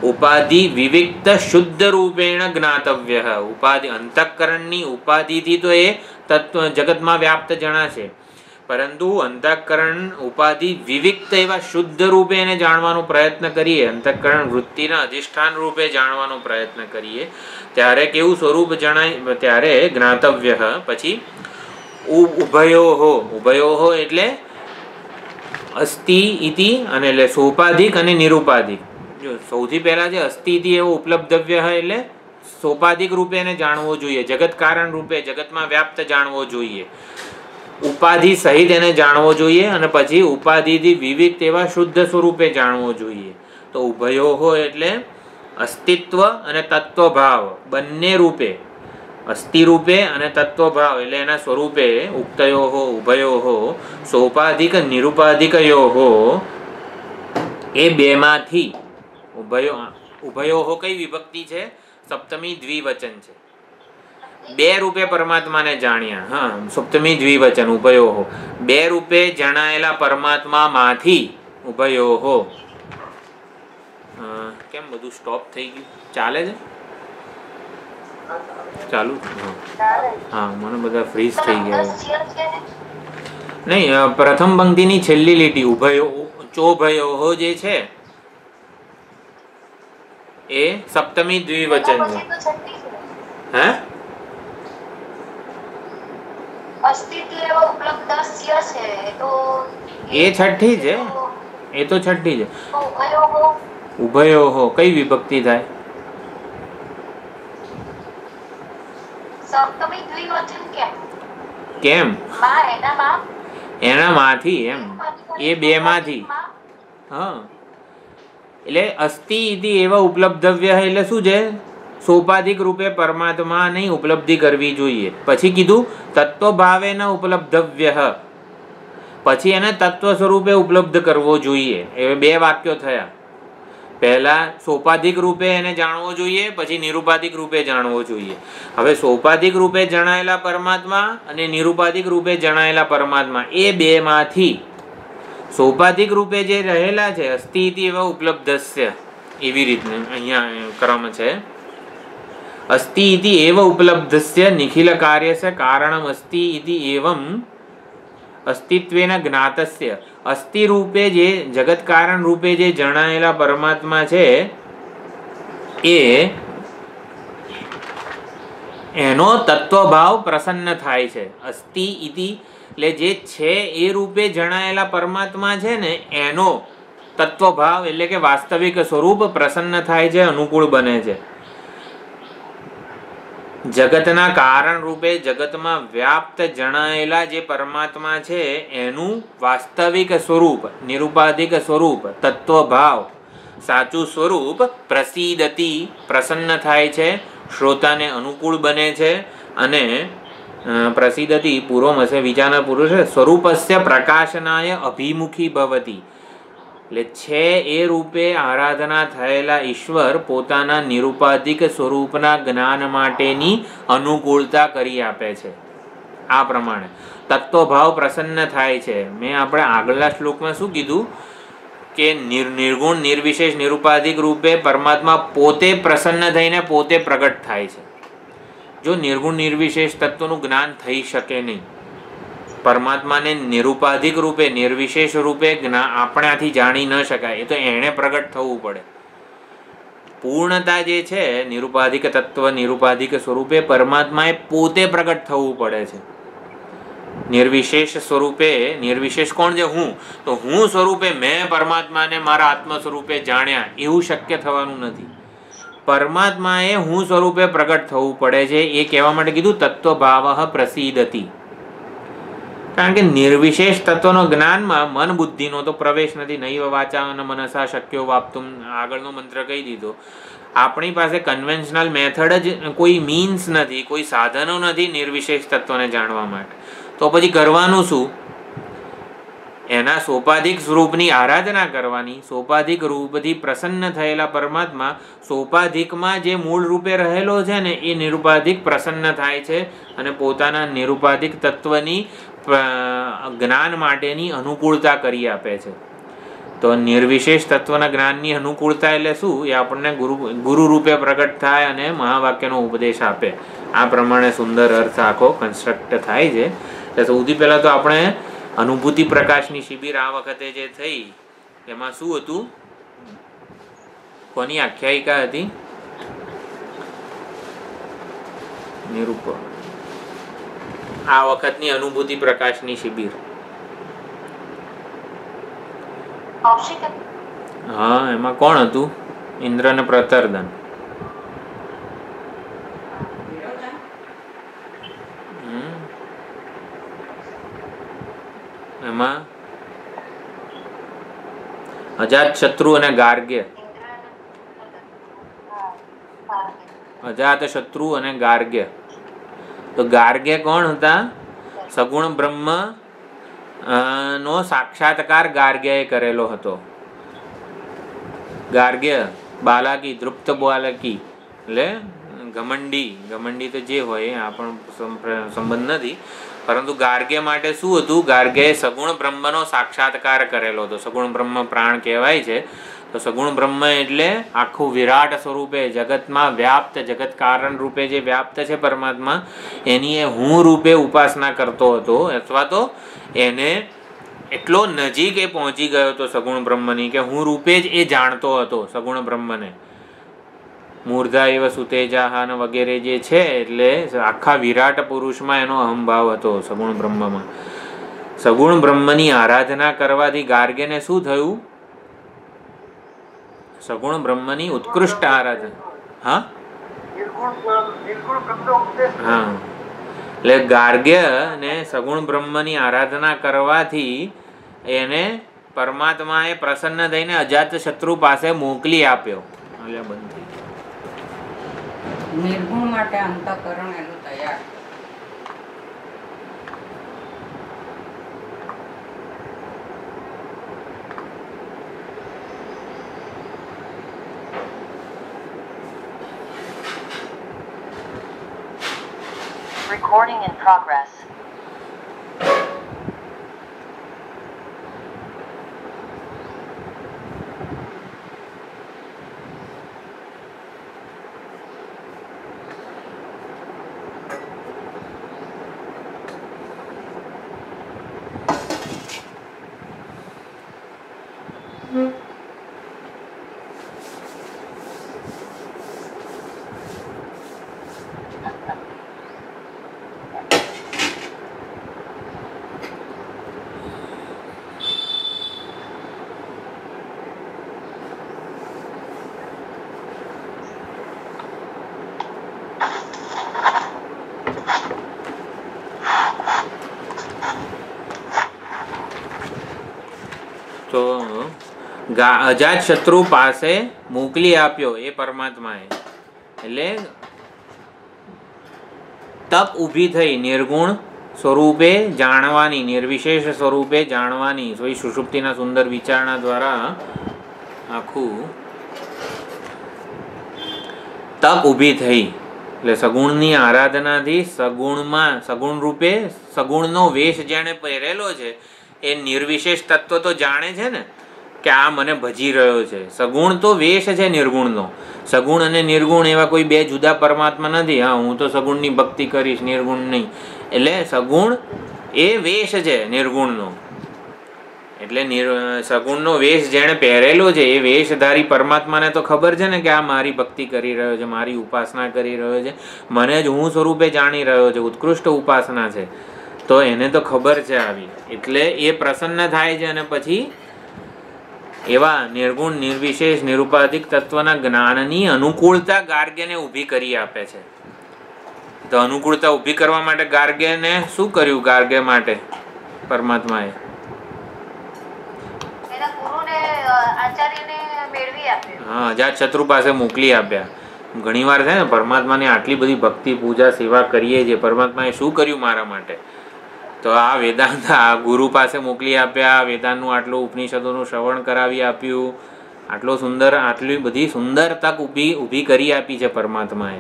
ઉપાધિ વિવિક્ત શુદ્ધ રૂપેણ જ્ઞાતવ્ય. ઉપાધિ અંતઃકરણની ઉપાધિથી તો એ તત્વ જગતમાં વ્યાપ્ત જણાશે, પરંતુ અંતઃકરણ ઉપાધિ વિવિક્ત એવા શુદ્ધ રૂપે એને જાણવાનો પ્રયત્ન કરીએ, અંતઃકરણ વૃત્તિના અધિષ્ઠાન રૂપે જાણવાનો પ્રયત્ન કરીએ ત્યારે કેવું સ્વરૂપ જણાય? ત્યારે જ્ઞાતવ્ય. પછી ઉભયોહો એટલે અસ્તિ ઇતિ અને એટલે સોપાધિક અને નિરુપાધિક. જો સૌથી પહેલા છે અસ્તિ ઇતિ એવો ઉપલબ્ધવ્ય એટલે સોપાધિક રૂપે એને જાણવો જોઈએ, જગત કારણ રૂપે જગતમાં વ્યાપ્ત જાણવો જોઈએ. ઉપાધિ સહિત એને જાણવો જોઈએ અને પછી ઉપાધિથી વિવિધ એવા શુદ્ધ સ્વરૂપે જાણવો જોઈએ. તો ઉભયોહો એટલે અસ્તિત્વ અને તત્વભાવ બંને રૂપે, અસ્થિ રૂપે અને તત્વભાવ એટલે એના સ્વરૂપે ઉક્તયોહો ઉભયોહો સોપાધિક નિરુપાધિકયોહો એ બેમાંથી ઉભયોહો કઈ વિભક્તિ છે? સપ્તમી દ્વિવચન છે. બે રૂપે પરમાત્માને જાણ્યા. હા, સપ્તમી દ્વિવચન ઉભયોહો બે રૂપે જણાયેલા પરમાત્મા માંથી ઉભયોહો. કેમ બધું સ્ટોપ થઈ ગયું? ચાલે છે? ચાલુ? હા, મને બધા ફ્રીઝ થઈ ગયા. નહીં, પ્રથમ પંક્તિની છેલ્લી લીટી ઉભયો ચોભયોહો જે છે એ સપ્તમી દ્વિવચન છે. હે? એ છઠ્ઠી છે. એ તો છઠ્ઠી છે. ઉભયોહો કઈ વિભક્તિ થાય? કેમ? એના માંથી એમ, એ બે માંથી. હા, એટલે અસ્થિ ઇતિ એવા ઉપલબ્ધવ્ય એટલે શું છે? સોપાધિક રૂપે પરમાત્મા નહીં ઉપલબ્ધિ કરવી જોઈએ. પછી કીધું તત્વ ભાવે ન ઉપલબ્ધવ્ય, પછી એને તત્વ સ્વરૂપે ઉપલબ્ધ કરવો જોઈએ. એ બે વાક્યો થયા. પહેલા સોપાધિક રૂપે એને જાણવો જોઈએ, પછી નિરુપાધિક રૂપે જાણવો જોઈએ. હવે સોપાધિક રૂપે જણાયેલા પરમાત્મા અને નિરુપાધિક રૂપે જણાયેલા પરમાત્મા એ બે માંથી સોપાધિક રૂપે જે રહેલા છે અસ્થિ ઇતિ એવા ઉપલબ્ધસ્ય, એવી રીતને અહીંયા ક્રમ છે. અસ્થિ ઇતિ એવ ઉપલબ્ધસ્ય નિખિલ કાર્યસ્ય કારણમ અસ્થિ ઇતિ એવમ અસ્તિત્વેન જ્ઞાતસ્ય. અસ્થિ રૂપે જે જગત કારણ રૂપે જે જણાયેલા પરમાત્મા છે એ એનો તત્વભાવ પ્રસન્ન થાય છે. અસ્થિ ઇતિ એટલે જે છે એ રૂપે જણાયેલા પરમાત્મા છે ને એનો તત્વભાવ એટલે કે વાસ્તવિક સ્વરૂપ પ્રસન્ન થાય છે, અનુકૂળ બને છે. જગતના કારણ રૂપે જગતમાં વ્યાપ્ત જણાયેલા જે પરમાત્મા છે એનું વાસ્તવિક સ્વરૂપ, નિરુપાધિક સ્વરૂપ, તત્વભાવ, સાચું સ્વરૂપ પ્રસિદ્ધતિ પ્રસન્ન થાય છે, શ્રોતાને અનુકૂળ બને છે. અને પ્રસિદ્ધતિ પૂર્વમસ્ય વિચારના પુરુષ સ્વરૂપસ્ય પ્રકાશનાય અભિમુખી ભવતી. એટલે છે એ રૂપે આરાધના થયેલા ઈશ્વર પોતાના નિરુપાધિક સ્વરૂપના જ્ઞાન માટેની અનુકૂળતા કરી આપે છે. આ પ્રમાણે તત્વભાવ પ્રસન્ન થાય છે. મેં આપણે આગળના શ્લોકમાં શું કીધું કે નિર્ગુણ નિર્વિશેષ નિરુપાધિક રૂપે પરમાત્મા પોતે પ્રસન્ન થઈને પોતે પ્રગટ થાય છે. જો નિર્ગુણ નિર્વિશેષ તત્વનું જ્ઞાન થઈ શકે નહીં, પરમાત્માને નિરુપાધિક રૂપે નિર્વિશેષ રૂપે આપણાથી જાણી ન શકાય, એ તો એણે પ્રગટ થવું પડે. પૂર્ણતા જે છે નિરુપાધિક તત્વ નિરુપાધિક સ્વરૂપે પરમાત્માએ પોતે પ્રગટ થવું પડે છે. નિર્વિશેષ સ્વરૂપે, નિર્વિશેષ કોણ છે? હું. તો હું સ્વરૂપે મેં પરમાત્માને મારા આત્મ સ્વરૂપે જાણ્યા, એવું શક્ય થવાનું નથી. પરમાત્માએ હું સ્વરૂપે પ્રગટ થવું પડે છે. એ કહેવા માટે કીધું તત્વભાવ પ્રસિદ્ધતિ. કારણ કે નિર્વિશેષ તત્વનો જ્ઞાનમાં મન બુદ્ધિનો તો પ્રવેશ નથી. નૈવ વાચા અને મનસા શક્યો વાપતુમ, આગળનો મંત્ર કહી દીધો. આપણી પાસે કન્વેન્શનલ મેથડ જ કોઈ મીન્સ નથી, કોઈ સાધનો નથી નિર્વિશેષ તત્વને જાણવા માટે. તો પછી કરવાનું શું? એના સોપાધિક સ્વરૂપની આરાધના કરવાની. સોપાધિક રૂપથી પ્રસન્ન થયેલા પરમાત્મા સોપાધિકમાં જે મૂળ રૂપે રહેલો છે ને એ નિરુપાધિક પ્રસન્ન થાય છે અને પોતાના નિરુપાધિક તત્વની જ્ઞાન માટેની અનુકૂળતા કરી આપે છે. તો નિર્વિશેષ તત્વના જ્ઞાનની અનુકૂળતા એટલે શું? એ આપણને ગુરુ રૂપે પ્રગટ થાય અને મહાવાક્યનો ઉપદેશ આપે. આ પ્રમાણે સુંદર અર્થ આખો કન્સ્ટ્રક્ટ થાય છે. એટલે સૌથી પહેલાં તો આપણે અનુભૂતિ પ્રકાશની શિબિર આ વખતે જે થઈ એમાં શું હતું? કોની આખ્યાયિકા હતી? નિરૂપ. આ વખતની અનુભૂતિ પ્રકાશની શિબિર. હા, એમાં કોણ હતું? ઇન્દ્ર ને પ્રતરદન. એમાં અજાત શત્રુ અને ગાર્ગ્ય. અજાત શત્રુ અને ગાર્ગ્ય. તો ગાર્ગ્ય કોણ હતા? સગુણ બ્રહ્મ નો સાક્ષાત્કાર ગાર્ગ્યએ કરેલો હતો. ગાર્ગ્ય બાલાકી, તૃપ્ત બાલાકી એટલે ઘમંડી. ઘમંડી તો જે હોય આ પણ સંબંધ નથી, પરંતુ ગાર્ગ્ય માટે શું હતું? ગાર્ગ્યએ સગુણ બ્રહ્મનો સાક્ષાત્કાર કરેલો હતો. સગુણ બ્રહ્મ પ્રાણ કહેવાય છે. તો સગુણ બ્રહ્મ એટલે આખું વિરાટ સ્વરૂપે જગતમાં વ્યાપ્ત, જગત કારણ રૂપે જે વ્યાપ્ત છે પરમાત્મા, એની એ હું રૂપે ઉપાસના કરતો હતો, અથવા તો એને એટલો નજીક એ પહોંચી ગયો હતો સગુણ બ્રહ્મની કે હું રૂપે જ એ જાણતો હતો સગુણ બ્રહ્મને. મૂર્ધા એવ સુતેજાહાન વગેરે જે છે, એટલે આખા વિરાટ પુરુષમાં એનો અહંભાવ હતો સગુણ બ્રહ્મમાં. સગુણ બ્રહ્મની આરાધના કરવાથી ગાર્ગ્યને શું થયું? સગુણ બ્રહ્મની ઉત્કૃષ્ટ આરાધના. હા હા, એટલે ગાર્ગ્ય ને સગુણ બ્રહ્મની આરાધના કરવાથી એને પરમાત્માએ પ્રસન્ન થઈને અજાત શત્રુ પાસે મોકલી આપ્યો. બંધ થઈ નિર્ગુણ માટે અંતઃકરણ એનું તૈયાર. Recording in progress. તો અજાત શત્રુ પાસે મોકલી આપ્યો એ પરમાત્માએ. એટલે તક ઊભી થઈ નિર્ગુણ સ્વરૂપે જાણવાની, નિર્વિશેષ સ્વરૂપે જાણવાની. સુષુપ્તિના સુંદર વિચારણા દ્વારા આખું તક ઊભી થઈ. એટલે સગુણની આરાધનાથી સગુણ રૂપે સગુણનો વેશ જેણે પહેરેલો છે એ નિર્વિશેષ તત્વ તો જાણે છે ને કે આ મને ભજી રહ્યો છે. સગુણ તો વેશ છે નિર્ગુણનો. સગુણ અને નિર્ગુણ એવા કોઈ બે જુદા પરમાત્મા નથી. હા, હું તો સગુણની ભક્તિ કરીશ, નિર્ગુણ નહીં. એટલે સગુણ એ વેશ છે નિર્ગુણનો. એટલે સગુણનો વેશ જેણે પહેરેલો છે એ વેશધારી પરમાત્માને તો ખબર છે ને કે આ મારી ભક્તિ કરી રહ્યો છે, મારી ઉપાસના કરી રહ્યો છે, મને જ હું સ્વરૂપે જાણી રહ્યો છે, ઉત્કૃષ્ટ ઉપાસના છે. તો એને તો ખબર છે આવી. એટલે એ પ્રસન્ન થાય છે અને પછી એવા નિર્ગુણ નિર્વિશેષ નિરુપાધિક તત્વના જ્ઞાનની અનુકૂળતા ગાર્ગ્યને ઊભી કરી આપે છે. તો અનુકૂળતા ઊભી કરવા માટે ગાર્ગ્યને શું કર્યું? ગાર્ગ્ય માટે પરમાત્માએ હા અજાત શત્રુ પાસે મોકલી આપ્યા. ઘણી વાર છે ને પરમાત્માની આટલી બધી ભક્તિ પૂજા સેવા કરીએ છીએ, પરમાત્માએ શું કર્યું મારા માટે? તો આ વેદાંત આ ગુરુ પાસે મોકલી આપ્યા, વેદાંતનું આટલું ઉપનિષદોનું શ્રવણ કરાવી આપ્યું, આટલી બધી સુંદર તક ઊભી કરી આપી છે પરમાત્માએ.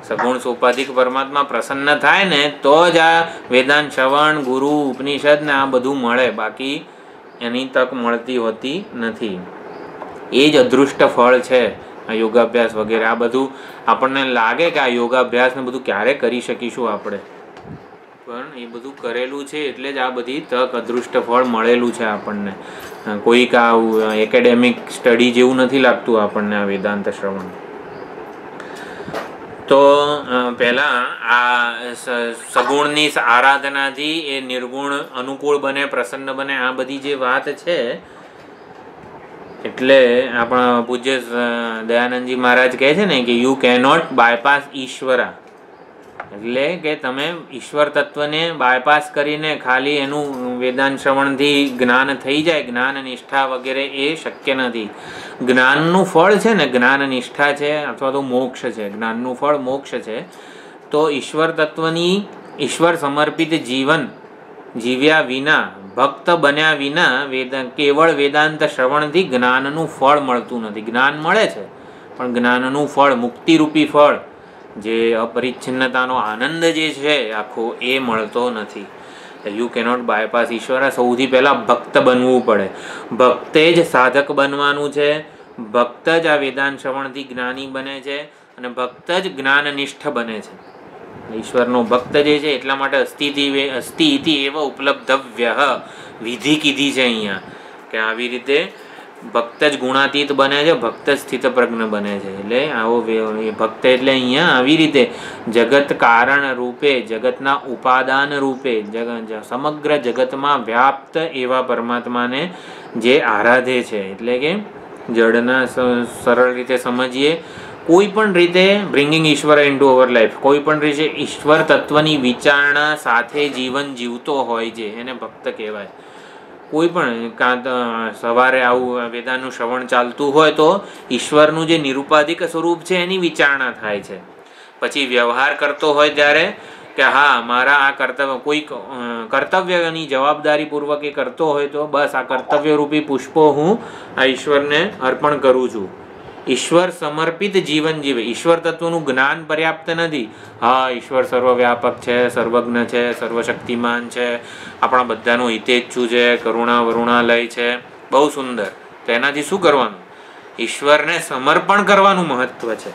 સગુણ સોપાધિક પરમાત્મા પ્રસન્ન થાય ને તો જ આ વેદાંત શ્રવણ, ગુરુ, ઉપનિષદ ને આ બધું મળે. બાકી એની તક મળતી હોતી નથી. એ જ અદૃષ્ટ ફળ છે આ યોગાભ્યાસ વગેરે. આ બધું આપણને લાગે કે આ યોગાભ્યાસને બધું ક્યારે કરી શકીશું આપણે, પણ એ બધું કરેલું છે એટલે જ આ બધી તક અદૃષ્ટ ફળ મળેલું છે આપણને. કોઈક આ એકેડેમિક સ્ટડી જેવું નથી લાગતું આપણને આ વેદાંત શ્રવણ. તો પહેલાં આ સગુણની આરાધનાથી એ નિર્ગુણ અનુકૂળ બને, પ્રસન્ન બને, આ બધી જે વાત છે. એટલે આપણા પૂજ્ય દયાનંદજી મહારાજ કહે છે ને કે યુ કેનોટ બાયપાસ ઈશ્વરા. એટલે કે તમે ઈશ્વર તત્વને બાયપાસ કરીને ખાલી એનું વેદાંત શ્રવણથી જ્ઞાન થઈ જાય, જ્ઞાન નિષ્ઠા વગેરે એ શક્ય નથી. જ્ઞાનનું ફળ છે ને, જ્ઞાન નિષ્ઠા છે અથવા તો મોક્ષ છે, જ્ઞાનનું ફળ મોક્ષ છે. તો ઈશ્વર તત્વની ઈશ્વર સમર્પિત જીવન જીવ્યા વિના, ભક્ત બન્યા વિના કેવળ વેદાંત શ્રવણથી જ્ઞાનનું ફળ મળતું નથી. જ્ઞાન મળે છે પણ જ્ઞાનનું ફળ, મુક્તિરૂપી ફળ, જે અપરિચ્છિન્નતાનો આનંદ જે છે આખો, એ મળતો નથી. યુ કેનોટ બાયપાસ ઈશ્વર. સૌથી પહેલાં ભક્ત બનવું પડે. ભક્તે જ સાધક બનવાનું છે. ભક્ત જ આ વેદાંત શ્રવણથી જ્ઞાની બને છે અને ભક્ત જ જ્ઞાનનિષ્ઠ બને છે. ઈશ્વરનો ભક્ત જે છે એટલા માટે અસ્તિ એવ ઉપલબ્ધવ્ય વિધિ કીધી છે અહીંયા, કે આવી રીતે ભક્ત જ ગુણાતીત બને છે, ભક્ત જ સ્થિતપ્રજ્ઞ બને છે. એટલે આવો ભક્ત એટલે અહીંયા આવી રીતે જગત કારણ રૂપે, જગતના ઉપાદાન રૂપે, સમગ્ર જગતમાં વ્યાપ્ત એવા પરમાત્માને જે આરાધે છે. એટલે કે જડના સરળ રીતે સમજીએ, કોઈ પણ રીતે બ્રિંગિંગ ઈશ્વર ઇન ટુ અવર લાઈફ, કોઈ પણ રીતે ઈશ્વર તત્વની વિચારણા સાથે જીવન જીવતો હોય છે એને ભક્ત કહેવાય. કોઈ પણ કાં તો સવારે આવું વેદાંતનું શ્રવણ ચાલતું હોય તો ઈશ્વરનું જે નિરુપાધિક સ્વરૂપ છે એની વિચારણા થાય છે. પછી વ્યવહાર કરતો હોય ત્યારે કે હા મારા આ કર્તવ્ય, કોઈ કર્તવ્યની જવાબદારીપૂર્વક એ કરતો હોય તો બસ આ કર્તવ્યરૂપી પુષ્પો હું આ ઈશ્વરને અર્પણ કરું છું. ઈશ્વર સમર્પિત જીવન જીવે. ઈશ્વર તત્વનું જ્ઞાન પર્યાપ્ત નથી. હા, ઈશ્વર સર્વવ્યાપક છે, સર્વજ્ઞ છે, સર્વશક્તિમાન છે, આપણા બધાનું હિતેચ્છુ છે, કરુણા વરુણાલય છે, બહુ સુંદર. તો એનાથી શું કરવાનું? ઈશ્વરને સમર્પણ કરવાનું મહત્વ છે.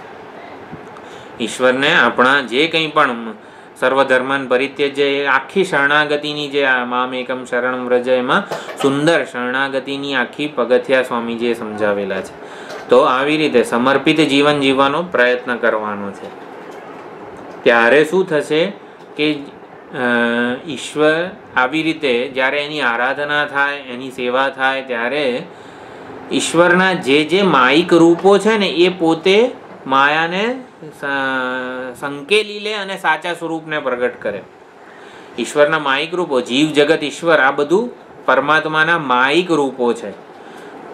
ઈશ્વરને આપણા જે કંઈ પણ સર્વધર્માન પરિત્યજ્ય, આખી શરણાગતિની જે મામ એકમ શરણમ વ્રજ, એમાં સુંદર શરણાગતિની આખી પગથિયા સ્વામીજીએ સમજાવેલા છે. તો આવી રીતે સમર્પિત જીવન જીવવાનો પ્રયત્ન કરવાનો છે. ત્યારે શું થશે કે ઈશ્વર આવી રીતે જ્યારે એની આરાધના થાય, એની સેવા થાય, ત્યારે ઈશ્વરના જે માયિક રૂપો છે ને એ પોતે માયાને સંકેલી લે અને સાચા સ્વરૂપને પ્રગટ કરે. ઈશ્વરના માયિક રૂપો, જીવ જગત ઈશ્વર, આ બધું પરમાત્માના માયિક રૂપો છે.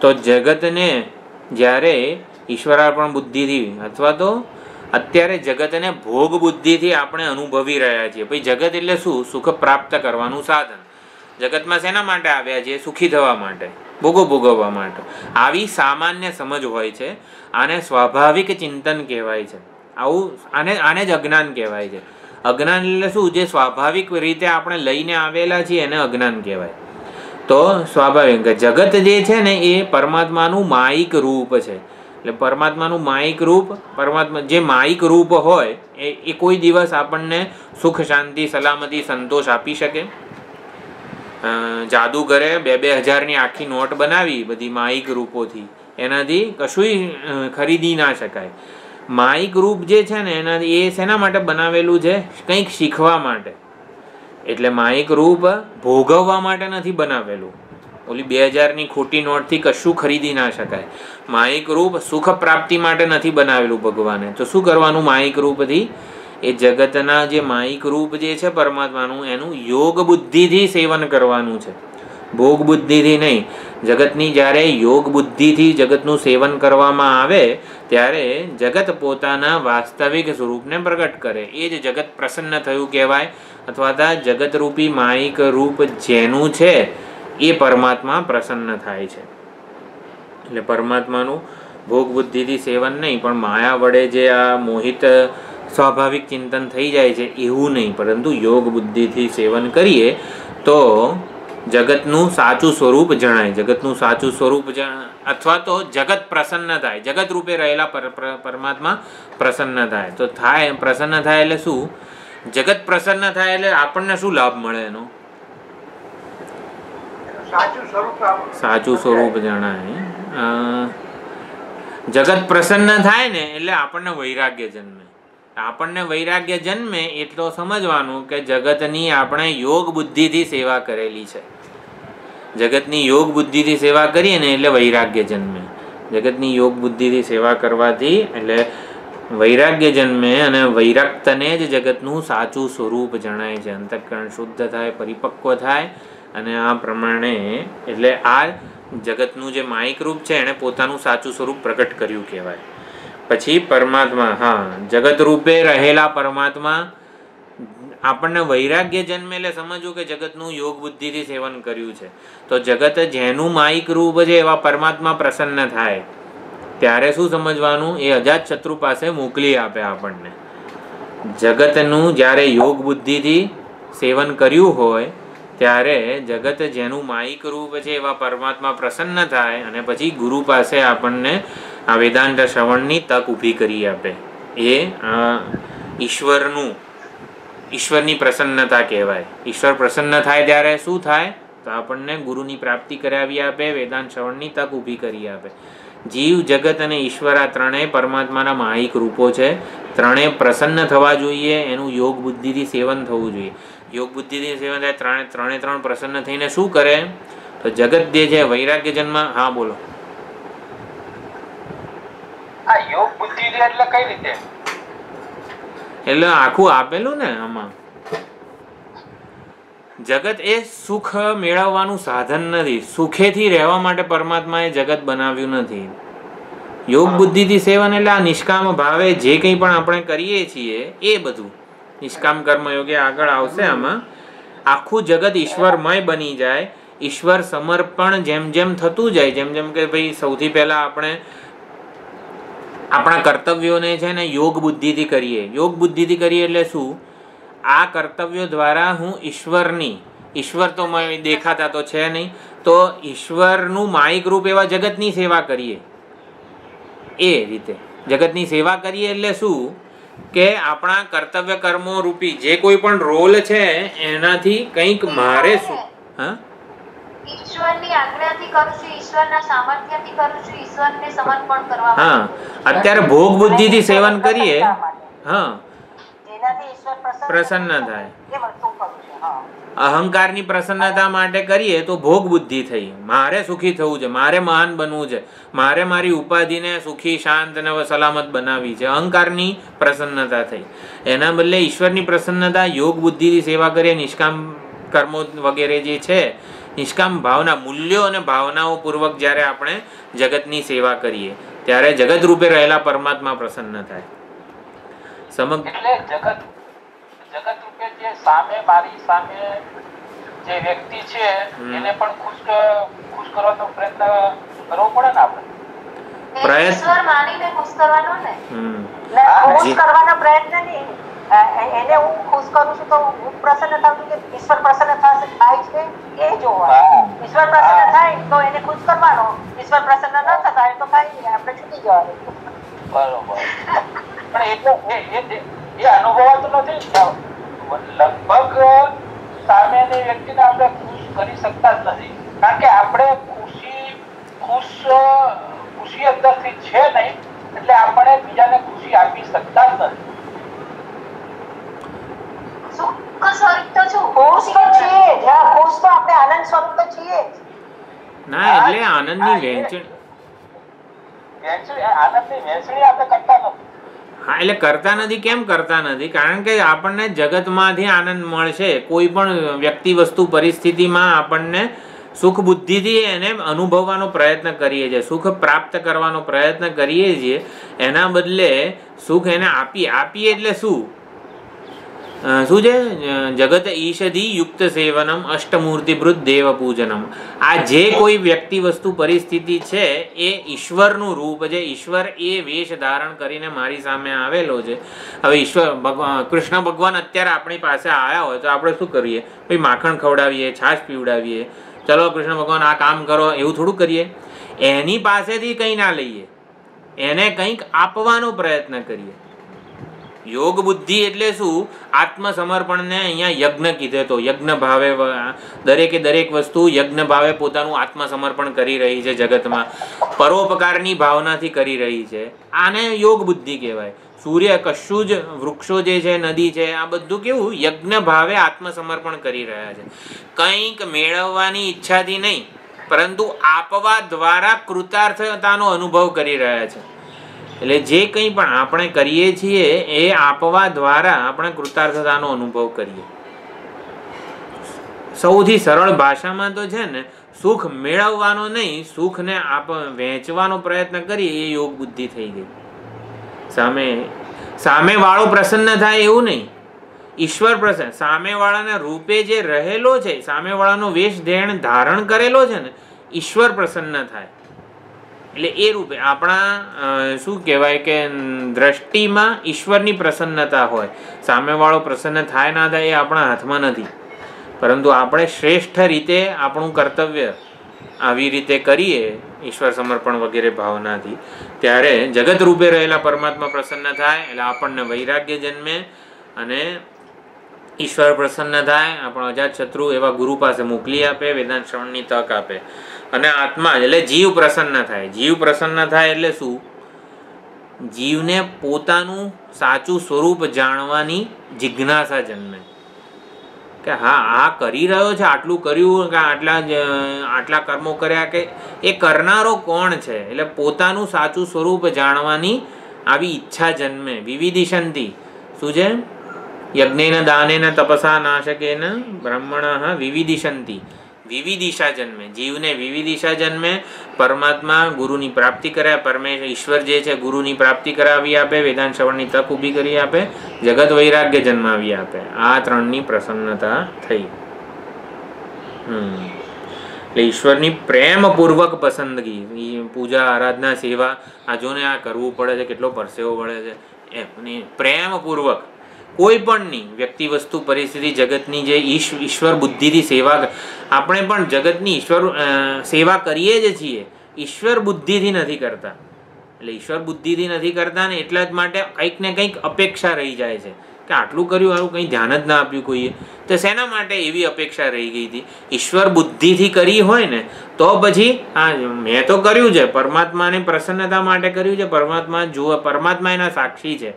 તો જગતને જ્યારે ઈશ્વરાર્પણ બુદ્ધિથી અથવા તો અત્યારે જગતને ભોગ બુદ્ધિથી આપણે અનુભવી રહ્યા છીએ. ભાઈ જગત એટલે શું? સુખ પ્રાપ્ત કરવાનું સાધન. જગતમાં શેના માટે આવ્યા છીએ? સુખી થવા માટે, ભોગો ભોગવવા માટે. આવી સામાન્ય સમજ હોય છે. આને સ્વાભાવિક ચિંતન કહેવાય છે. આને જ અજ્ઞાન કહેવાય છે. અજ્ઞાન એટલે શું? જે સ્વાભાવિક રીતે આપણે લઈને આવેલા છીએ એને અજ્ઞાન કહેવાય. તો સ્વાભાવિક જગત જે છે ને એ પરમાત્માનું માયિક રૂપ છે. એટલે પરમાત્માનું માયિક રૂપ, પરમાત્મા જે માયિક રૂપ હોય એ કોઈ દિવસ આપણને સુખ, શાંતિ, સલામતી, સંતોષ આપી શકે? જાદુગરે 2,000ની આખી નોટ બનાવી બધી માયિક રૂપોથી, એનાથી કશુંય ખરીદી ના શકાય. માયિક રૂપ જે છે ને એનાથી એ શેના માટે બનાવેલું છે? કંઈક શીખવા માટે. એટલે માયિક રૂપ ભોગવવા માટે નથી બનાવેલું. ઓલી 2,000ની ખોટી નોટથી કશું ખરીદી ના શકાય. માયિક રૂપ સુખ પ્રાપ્તિ માટે નથી બનાવેલું ભગવાને. તો શું કરવાનું માયિક રૂપથી? એ જગતના જે માયિક રૂપ જે છે પરમાત્માનું, એનું યોગ બુદ્ધિથી સેવન કરવાનું છે, ભોગ બુદ્ધિથી નહીં. જગતની જ્યારે યોગ બુદ્ધિથી જગતનું સેવન કરવામાં આવે ત્યારે જગત પોતાના વાસ્તવિક સ્વરૂપને પ્રગટ કરે. એ જ જગત પ્રસન્ન થયું કહેવાય. અથવા તો જગતરૂપી માયિક રૂપ જેનું છે એ પરમાત્મા પ્રસન્ન થાય છે. એટલે પરમાત્માનું ભોગ બુદ્ધિથી સેવન નહીં, પણ માયા વડે જે આ મોહિત સ્વાભાવિક ચિંતન થઈ જાય છે એવું નહીં, પરંતુ યોગ બુદ્ધિથી સેવન કરીએ તો જગતનું સાચું સ્વરૂપ જણાય. જગતનું સાચું સ્વરૂપ અથવા તો જગત પ્રસન્ન થાય. જગત રૂપે રહેલા પરમાત્મા પ્રસન્ન થાય. તો થાય પ્રસન્ન થાય એટલે શું? જગત પ્રસન્ન થાય એટલે આપણને શું લાભ મળે? એનો સાચું સ્વરૂપ જણાય. જગત પ્રસન્ન થાય ને એટલે આપણને વૈરાગ્ય જન્મે. આપણને વૈરાગ્ય જન્મે એટલો સમજવાનું કે જગતની આપણે યોગ બુદ્ધિથી સેવા કરેલી છે. જગતની યોગ બુદ્ધિથી સેવા કરીએ ને એટલે વૈરાગ્ય જન્મે. જગતની યોગ બુદ્ધિથી સેવા કરવાથી એટલે વૈરાગ્ય જન્મે અને વૈરક્તને જ જગતનું સાચું સ્વરૂપ જણાય છે. અંતઃકરણ શુદ્ધ થાય, પરિપક્વ થાય અને આ પ્રમાણે એટલે આ જગતનું જે માયિક રૂપ છે એણે પોતાનું સાચું સ્વરૂપ પ્રગટ કર્યું કહેવાય. પછી પરમાત્મા, હા, જગત રૂપે રહેલા પરમાત્મા આપણને વૈરાગ્ય જન્મે એટલે સમજવું કે જગતનું યોગ બુદ્ધિથી સેવન કર્યું છે. તો જગત જેનું માયિક રૂપ છે એવા પરમાત્મા પ્રસન્ન થાય ત્યારે શું સમજવાનું? એ અજાત શત્રુ પાસે મોકલી આપે આપણને. જગતનું જ્યારે યોગ બુદ્ધિથી સેવન કર્યું હોય ત્યારે જગત જેનું માયિક રૂપ છે એવા પરમાત્મા પ્રસન્ન થાય અને પછી ગુરુ પાસે આપણને આ વેદાંત શ્રવણની તક ઊભી કરી આપે. એ ઈશ્વરની પ્રસન્નતા કહેવાય. ઈશ્વર પ્રસન્ન થાય ત્યારે શું થાય? તો આપણને ગુરુની પ્રાપ્તિ કરાવી આપે, વેદાંત શ્રવણની તક ઊભી કરી આપે. જીવ, જગત અને ઈશ્વર આ ત્રણેય પરમાત્માના માયિક રૂપો છે. ત્રણેય પ્રસન્ન થવા જોઈએ, એનું યોગ બુદ્ધિથી સેવન થવું જોઈએ. યોગ બુદ્ધિથી સેવન થાય ત્રણ પ્રસન્ન થઈને શું કરે? તો જગત જે છે વૈરાગ્ય જન્મ. હા બોલો. આ યોગ બુદ્ધિ એટલે કઈ રીતે? એટલે આખું આપેલું ને આમાં. જગત એ સુખ મેળવવાનું સાધન નથી. સુખેથી રહેવા માટે પરમાત્માએ જગત બનાવ્યું નથી. યોગ બુદ્ધિથી સેવન એટલે આ નિષ્કામ ભાવે જે કંઈ પણ આપણે કરીએ છીએ એ બધું નિષ્કામ કર્મયોગ આગળ આવશે. આમાં આખું જગત ઈશ્વરમય બની જાય. ઈશ્વર સમર્પણ જેમ જેમ થતું જાય, જેમ જેમ કે ભાઈ સૌથી પહેલા આપણે આપણા કર્તવ્યોને છે ને યોગ બુદ્ધિથી કરીએ. યોગ બુદ્ધિથી કરીએ એટલે શું? આ કર્તવ્યો દ્વારા હું ઈશ્વર તો દેખાતા તો છે નહીં, તો ઈશ્વરનું માયિક રૂપ એવા જગતની સેવા કરીએ. એ રીતે જગતની સેવા કરીએ એટલે શું? કે આપણા કર્તવ્ય કર્મો રૂપી જે કોઈ પણ રોલ છે એનાથી કંઈક મારે શું? હા, ઈશ્વરની આજ્ઞાથી કરું છું, ઈશ્વરના સામર્થ્યથી કરું છું, ઈશ્વરને સમર્પણ કરવા. હા, અત્યારે ભોગ બુદ્ધિથી સેવન કરીએ, હા, જેનાથી ઈશ્વર પ્રસન્ન થાય. અહંકારની પ્રસન્નતા માટે કરીએ તો ભોગ બુદ્ધિ થઈ. મારે સુખી થવું છે, મારે મહાન બનવું છે, મારે મારી ઉપાધિને સુખી શાંત અને સલામત બનાવવી છે, અહંકારની પ્રસન્નતા થઈ. એના બદલે ઈશ્વરની પ્રસન્નતા યોગ બુદ્ધિથી સેવા કરીએ, નિષ્કામ કર્મો વગેરે જે છે, નિષ્કામ ભાવના, મૂલ્યો અને ભાવનાઓ પૂર્વક જ્યારે આપણે જગતની સેવા કરીએ ત્યારે જગત રૂપે રહેલા પરમાત્મા પ્રસન્ન થાય. જગત રૂપે જે સામે મારી સામે જે વ્યક્તિ છે એને પણ ખુશ કરવાનો પ્રયત્ન કરવો પડે ને આપણે. ઈશ્વર માનીને ખુશ કરવાનો ને. ખુશ કરવાનો પ્રયત્ન નહીં, એને હું ખુશ કરું છું તો હું પ્રસન્ન થાઉં છું કે ઈશ્વર પ્રસન્ન થાય છે એ જોવા. ઈશ્વર પ્રસન્ન થાય તો એને ખુશ કરવાનો, ઈશ્વર પ્રસન્ન ન થતા તો કઈ આપણે છૂટી જવાનું. બરોબર. પણ એ અનુભવાતું નથી. લગભગ સામેની વ્યક્તિને આપણે ખુશ કરી શકતા જ નથી, કારણ કે આપણે ખુશી અંદરથી છે નહીં, એટલે આપણે બીજાને ખુશી આપી શકતા જ નથી. ના, એટલે આનંદની વહેંચણી આપણે કરતા નથી. હા, એટલે કરતા નથી. કેમ કરતા નથી? કારણ કે આપણને જગતમાંથી આનંદ મળશે. કોઈ પણ વ્યક્તિ, વસ્તુ, પરિસ્થિતિમાં આપણને સુખ બુદ્ધિથી એને અનુભવવાનો પ્રયત્ન કરીએ છીએ, સુખ પ્રાપ્ત કરવાનો પ્રયત્ન કરીએ છીએ. એના બદલે સુખ એને આપીએ એટલે શું છે? જગત ઈષધી યુક્ત સેવનમ અષ્ટમૂર્તિભૃત દેવ પૂજનમ. આ જે કોઈ વ્યક્તિ, વસ્તુ, પરિસ્થિતિ છે એ ઈશ્વરનું રૂપ છે. ઈશ્વર એ વેશ ધારણ કરીને મારી સામે આવેલો છે. હવે ઈશ્વર કૃષ્ણ ભગવાન અત્યારે આપણી પાસે આવ્યા હોય તો આપણે શું કરીએ? ભાઈ માખણ ખવડાવીએ, છાશ પીવડાવીએ, ચલો કૃષ્ણ ભગવાન આ કામ કરો, એવું થોડું કરીએ. એની પાસેથી કંઈ ના લઈએ, એને કંઈક આપવાનો પ્રયત્ન કરીએ. યોગ બુદ્ધિ એટલે શું? આત્મસમર્પણને અહીંયા યજ્ઞ કીધે તો યજ્ઞ ભાવે દરેક વસ્તુ યજ્ઞ ભાવે પોતાનું આત્મસમર્પણ કરી રહી છે. જગતમાં પરોપકારની ભાવનાથી કરી રહી છે. આને યોગ બુદ્ધિ કહેવાય. સૂર્ય કશું જ, વૃક્ષો જે છે, નદી છે, આ બધું કેવું યજ્ઞ ભાવે આત્મસમર્પણ કરી રહ્યા છે. કંઈક મેળવવાની ઈચ્છાથી નહીં, પરંતુ આપવા દ્વારા કૃતાર્થતાનો અનુભવ કરી રહ્યા છે. એટલે જે કંઈ પણ આપણે કરીએ છીએ એ આપવા દ્વારા આપણે કૃતાર્થતાનો અનુભવ કરીએ. સૌથી સરળ ભાષામાં તો છે ને, સુખ મેળવવાનો નહીં, સુખને વહેંચવાનો પ્રયત્ન કરીએ એ યોગ બુદ્ધિ થઈ ગઈ. સામે વાળો પ્રસન્ન થાય એવું નહીં, ઈશ્વર પ્રસન્ન. સામેવાળાના રૂપે જે રહેલો છે, સામેવાળાનો વેશ ધારણ કરેલો છે ને, ઈશ્વર પ્રસન્ન થાય. એટલે એ રૂપે આપણા શું કહેવાય કે દ્રષ્ટિમાં ઈશ્વરની પ્રસન્નતા હોય. સામેવાળો પ્રસન્ન થાય ના થાય એ આપણા હાથમાં નથી, પરંતુ આપણે શ્રેષ્ઠ રીતે આપણું કર્તવ્ય આવી રીતે કરીએ ઈશ્વર સમર્પણ વગેરે ભાવનાથી, ત્યારે જગત રૂપે રહેલા પરમાત્મા પ્રસન્ન થાય. એટલે આપણને વૈરાગ્ય જન્મે અને ઈશ્વર પ્રસન્ન થાય. આપણો અજાત શત્રુ એવા ગુરુ પાસે મોકલી આપે, વેદાંત શ્રવણની તક આપે, અને આત્મા એટલે જીવ પ્રસન્ન થાય. જીવ પ્રસન્ન થાય એટલે શું? જીવને પોતાનું સાચું સ્વરૂપ જાણવાની જિજ્ઞાસા જન્મે કે હા, આ કરી રહ્યો છે, આટલું કર્યું કે આટલા કર્મો કર્યા, કે એ કરનારો કોણ છે? એટલે પોતાનું સાચું સ્વરૂપ જાણવાની આવી ઈચ્છા જન્મે. વિવિધિશંતિ શું છે? યજ્ઞેન દાનેન તપસા નાશકેન બ્રાહ્મણઃ વિવિધિશંતિ. વિવિધિશા જન્મે, જીવને વિવિધિશા જન્મે. પરમાત્મા ગુરુની પ્રાપ્તિ કરાવે, પરમેશ્વર ઈશ્વર જે છે ગુરુની પ્રાપ્તિ કરાવી આપે, વેદાંત શ્રવણની તક ઊભી કરી આપે, જગત વૈરાગ્ય જન્માવી આપે. આ ત્રણની પ્રસન્નતા થઈ. એટલે ઈશ્વરની પ્રેમપૂર્વક પસંદગી, પૂજા આરાધના સેવા, આ જોને આ કરવું પડે છે, કેટલો પરસેવો વળે છે, એમની પ્રેમપૂર્વક કોઈ પણની વ્યક્તિ વસ્તુ પરિસ્થિતિ જગતની જે ઈશ્વર બુદ્ધિથી સેવા, આપણે પણ જગતની ઈશ્વર સેવા કરીએ જ છીએ, ઈશ્વર બુદ્ધિથી નથી કરતા. એટલે ઈશ્વર બુદ્ધિથી નથી કરતા ને એટલા જ માટે કંઈક ને કંઈક અપેક્ષા રહી જાય છે કે આટલું કર્યું, આવું કંઈ ધ્યાન જ ના આપ્યું કોઈએ, તો શેના માટે એવી અપેક્ષા રહી ગઈ હતી? ઈશ્વર બુદ્ધિથી કરી હોય ને તો પછી હા મેં તો કર્યું છે, પરમાત્માની પ્રસન્નતા માટે કર્યું છે, પરમાત્મા જુઓ, પરમાત્મા એના સાક્ષી છે,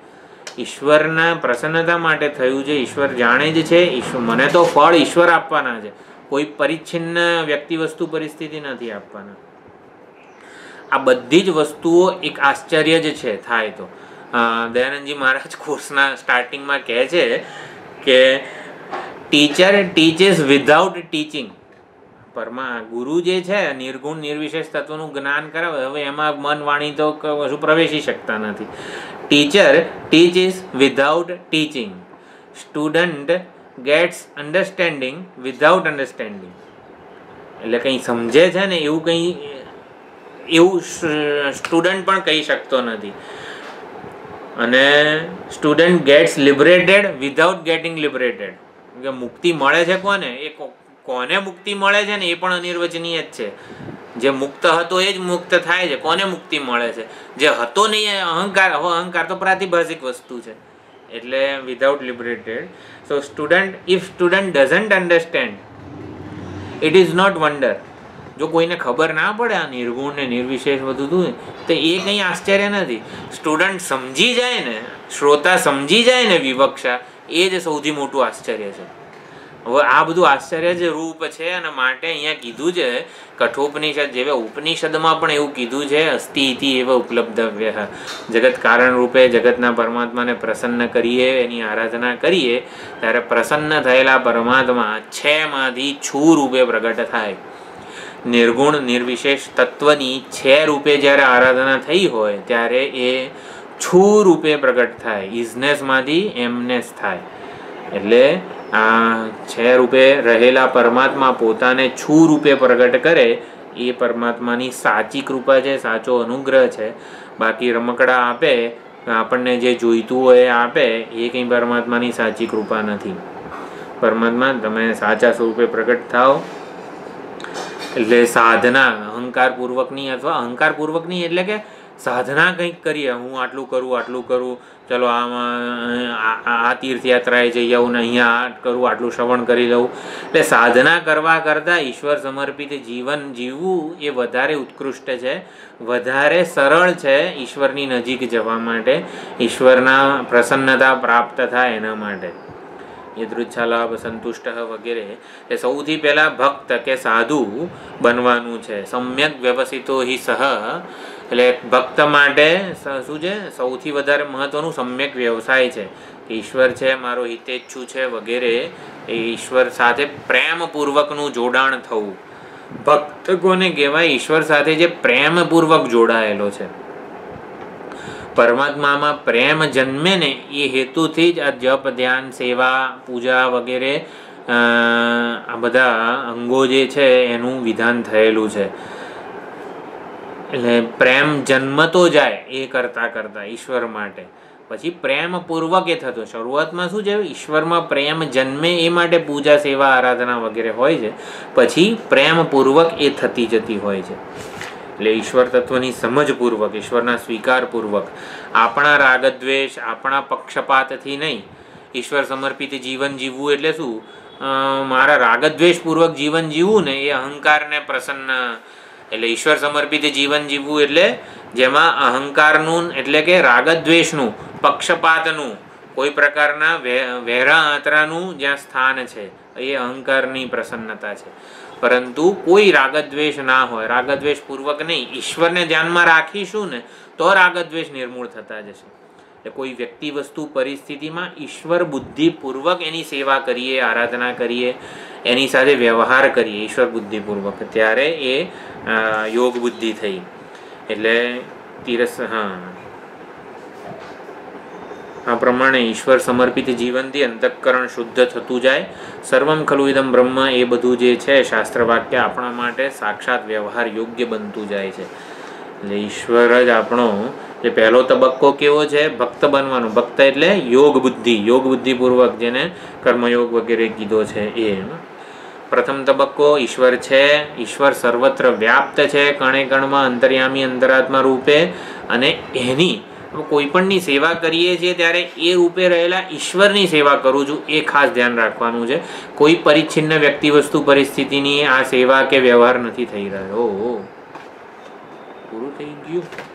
ઈશ્વરના પ્રસન્નતા માટે થયું છે, ઈશ્વર જાણે જ છે, મને તો ફળ ઈશ્વર આપવાના છે, કોઈ પરિચ્છિન્ન વ્યક્તિ વસ્તુ પરિસ્થિતિ નથી આપવાના. આ બધી જ વસ્તુઓ એક આશ્ચર્ય જ છે થાય તો. દયાનંદજી મહારાજ કોર્સના સ્ટાર્ટિંગમાં કહે છે કે ટીચર ટીચિસ વિધાઉટ ટીચિંગ. ગુરુ જે છે નિર્ગુણ નિર્વિશેષ તત્વનું જ્ઞાન કરાવે, હવે એમાં મન વાણી તો કશું પ્રવેશી શકતા નથી. Teacher teaches without teaching. Student gets understanding without understanding. એટલે કંઈ સમજે છે ને એવું સ્ટુડન્ટ પણ કહી શકતો નથી. અને student gets liberated without getting liberated. કે મુક્તિ મળે છે કોને? એ કોને મુક્તિ મળે છે ને એ પણ અનિર્વચનીય જ છે. જે મુક્ત હતો એ જ મુક્ત થાય છે. કોને મુક્તિ મળે છે? જે હતો નહીં અહંકાર. હવે અહંકાર તો પ્રાતિભાષિક વસ્તુ છે, એટલે without liberated. So if student doesn't understand it is not wonder. જો કોઈને ખબર ના પડે આ નિર્ગુણ ને નિર્વિશેષ બધું તો એ કંઈ આશ્ચર્ય નથી. સ્ટુડન્ટ સમજી જાય ને, શ્રોતા સમજી જાય ને વિવક્ષા, એ જ સૌથી મોટું આશ્ચર્ય છે. હવે આ બધું આશ્ચર્ય જ રૂપ છે, અને માટે અહીંયા કીધું છે કઠોપનિષદ જેવા ઉપનિષદમાં પણ એવું કીધું છે, અસ્તિ ઇતિ એવ ઉપલબ્ધવ્ય. જગત કારણ રૂપે જગતના પરમાત્માને પ્રસન્ન કરીએ, એની આરાધના કરીએ, ત્યારે પ્રસન્ન થયેલા પરમાત્મા છમાંથી છું રૂપે પ્રગટ થાય. નિર્ગુણ નિર્વિશેષ તત્વની છે રૂપે જ્યારે આરાધના થઈ હોય ત્યારે એ છું રૂપે પ્રગટ થાય, ઇઝનેસમાંથી એમનેસ થાય. એટલે આ છે રૂપે રહેલા પરમાત્મા પોતાને છું રૂપે પ્રગટ કરે, એ પરમાત્માની સાચી કૃપા છે, સાચો અનુગ્રહ છે. બાકી રમકડા આપે, આપણને જે જોઈતું હોય આપે, એ કંઈ પરમાત્માની સાચી કૃપા નથી. પરમાત્મા તમે સાચા સ્વરૂપે પ્રગટ થાઓ. એટલે સાધના અહંકારપૂર્વકની, અથવા અહંકારપૂર્વકની એટલે કે સાધના કંઈક કરીએ, હું આટલું કરું, ચલો આ તીર્થયાત્રાએ જઈ આવું ને અહીંયા આ કરું, આટલું શ્રવણ કરી લઉં. એટલે સાધના કરવા કરતાં ઈશ્વર સમર્પિત જીવન જીવવું એ વધારે ઉત્કૃષ્ટ છે, વધારે સરળ છે ઈશ્વરની નજીક જવા માટે, ઈશ્વરના પ્રસન્નતા પ્રાપ્ત થાય એના માટે. યદૃચ્છાલાભ સંતુષ્ટ વગેરે, એ સૌથી પહેલા ભક્ત કે સાધુ બનવાનું છે. સમ્યક વ્યવસિતો હિ સહ, એટલે ભક્ત માટે શું છે, સૌથી વધારે મહત્વનું સમ્યક વ્યવસાય છે. ઈશ્વર છે, મારો હિતેચ્છુ છે વગેરે, એ ઈશ્વર સાથે પ્રેમપૂર્વકનું જોડાણ થવું. ભક્ત કોને કહેવાય? ઈશ્વર સાથે જે પ્રેમપૂર્વક જોડાયેલો છે. પરમાત્મામાં પ્રેમ જન્મે ને એ હેતુથી જ આ જપ, ધ્યાન, સેવા, પૂજા વગેરે આ બધા અંગો જે છે એનું વિધાન થયેલું છે. એટલે પ્રેમ જન્મતો જાય એ કરતા કરતા ઈશ્વર માટે, પછી પ્રેમપૂર્વક એ થતો. શરૂઆતમાં શું છે, ઈશ્વરમાં પ્રેમ જન્મે એ માટે પૂજા, સેવા, આરાધના વગેરે હોય છે. પછી પ્રેમપૂર્વક એ થતી જતી હોય છે. એટલે ઈશ્વર તત્વની સમજપૂર્વક, ઈશ્વરના સ્વીકારપૂર્વક, આપણા રાગદ્વેષ, આપણા પક્ષપાતથી નહીં. ઈશ્વર સમર્પિત જીવન જીવવું એટલે શું? મારા રાગદ્વેષપૂર્વક જીવન જીવવું ને એ અહંકારને પ્રસન્ન, એટલે ઈશ્વર સમર્પિત જીવન જીવવું એટલે જેમાં અહંકારનું એટલે કે રાગદ્વેષનું, પક્ષપાતનું, કોઈ પ્રકારના વહેરા આંતરાનું જ્યાં સ્થાન છે એ અહંકારની પ્રસન્નતા છે. પરંતુ કોઈ રાગદ્વેષ ના હોય, રાગદ્વેષ પૂર્વક નહીં, ઈશ્વરને ધ્યાનમાં રાખીશું ને તો રાગદ્વેષ નિર્મૂળ થતા જશે. એટલે કોઈ વ્યક્તિ, વસ્તુ, પરિસ્થિતિમાં ઈશ્વર બુદ્ધિપૂર્વક એની સેવા કરીએ, આરાધના કરીએ, એની સાથે વ્યવહાર કરીએ ઈશ્વર બુદ્ધિપૂર્વક, ત્યારે એ યોગ બુદ્ધિ થઈ. એટલે આ પ્રમાણે ઈશ્વર સમર્પિત જીવનથી અંતઃકરણ શુદ્ધ થતું જાય. સર્વમ ખલુ ઇદમ બ્રહ્મ, એ બધું જે છે શાસ્ત્ર વાક્ય આપણા માટે સાક્ષાત વ્યવહાર યોગ્ય બનતું જાય છે. એટલે ઈશ્વર જ આપણો જે પહેલો તબક્કો કેવો છે? ભક્ત બનવાનો. ભક્ત એટલે યોગ બુદ્ધિ, યોગ બુદ્ધિપૂર્વક, જેને કર્મયોગ વગેરે કીધો છે એ. પ્રથમ તબક્કો ઈશ્વર છે, ઈશ્વર સર્વત્ર વ્યાપ્ત છે, કણે કણમાં, અંતર્યામી, અંતરાત્મા રૂપે, અને એની કોઈ પણની સેવા કરીએ છીએ ત્યારે એ રૂપે રહેલા ઈશ્વરની સેવા કરું છું, એ ખાસ ધ્યાન રાખવાનું છે. કોઈ પરિચ્છિન્ન વ્યક્તિ, વસ્તુ, પરિસ્થિતિની આ સેવા કે વ્યવહાર નથી થઈ રહ્યો. પૂરું થઈ ગયું.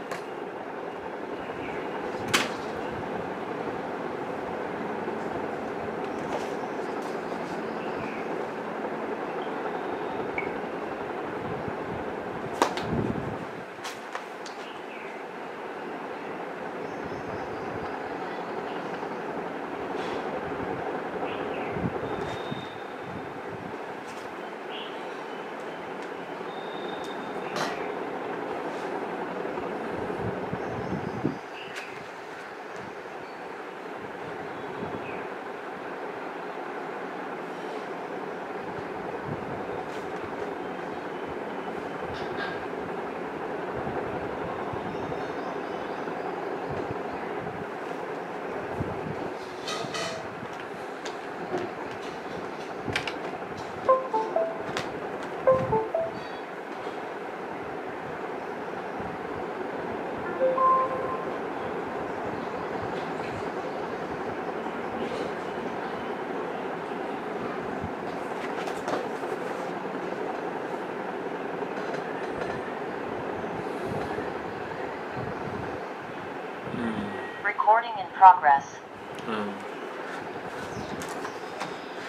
Recording in progress.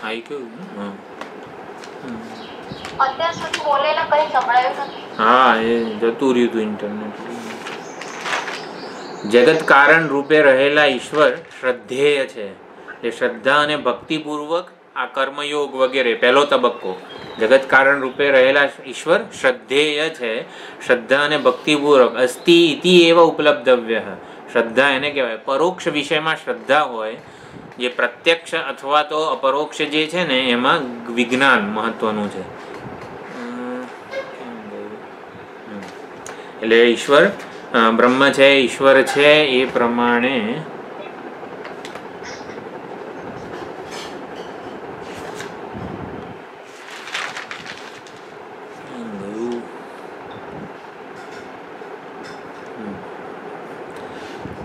આવી ગયું. અત્યાર સુધી બોલેલા કઈ સંભળાયું નથી. હા, એ જતું રહ્યું હતું ઇન્ટરનેટ. જગત કારણ રૂપે રહેલા ઈશ્વર શ્રદ્ધેય છે. એ શ્રદ્ધા અને ભક્તિપૂર્વક આ કર્મયોગ વગેરે પહેલો તબક્કો. જગત કારણ રૂપે રહેલા ઈશ્વર શ્રદ્ધેય છે, શ્રદ્ધા અને ભક્તિપૂર્વક. અસ્તિ ઇતિ એવ ઉપલબ્ધવ્ય. શ્રદ્ધા એને કહેવાય પરોક્ષ વિષયમાં શ્રદ્ધા હોય, જે પ્રત્યક્ષ અથવા તો અપરોક્ષ જે છે ને એમાં વિજ્ઞાન મહત્વનું છે. એટલે ઈશ્વર બ્રહ્મ છે, ઈશ્વર છે, એ પ્રમાણે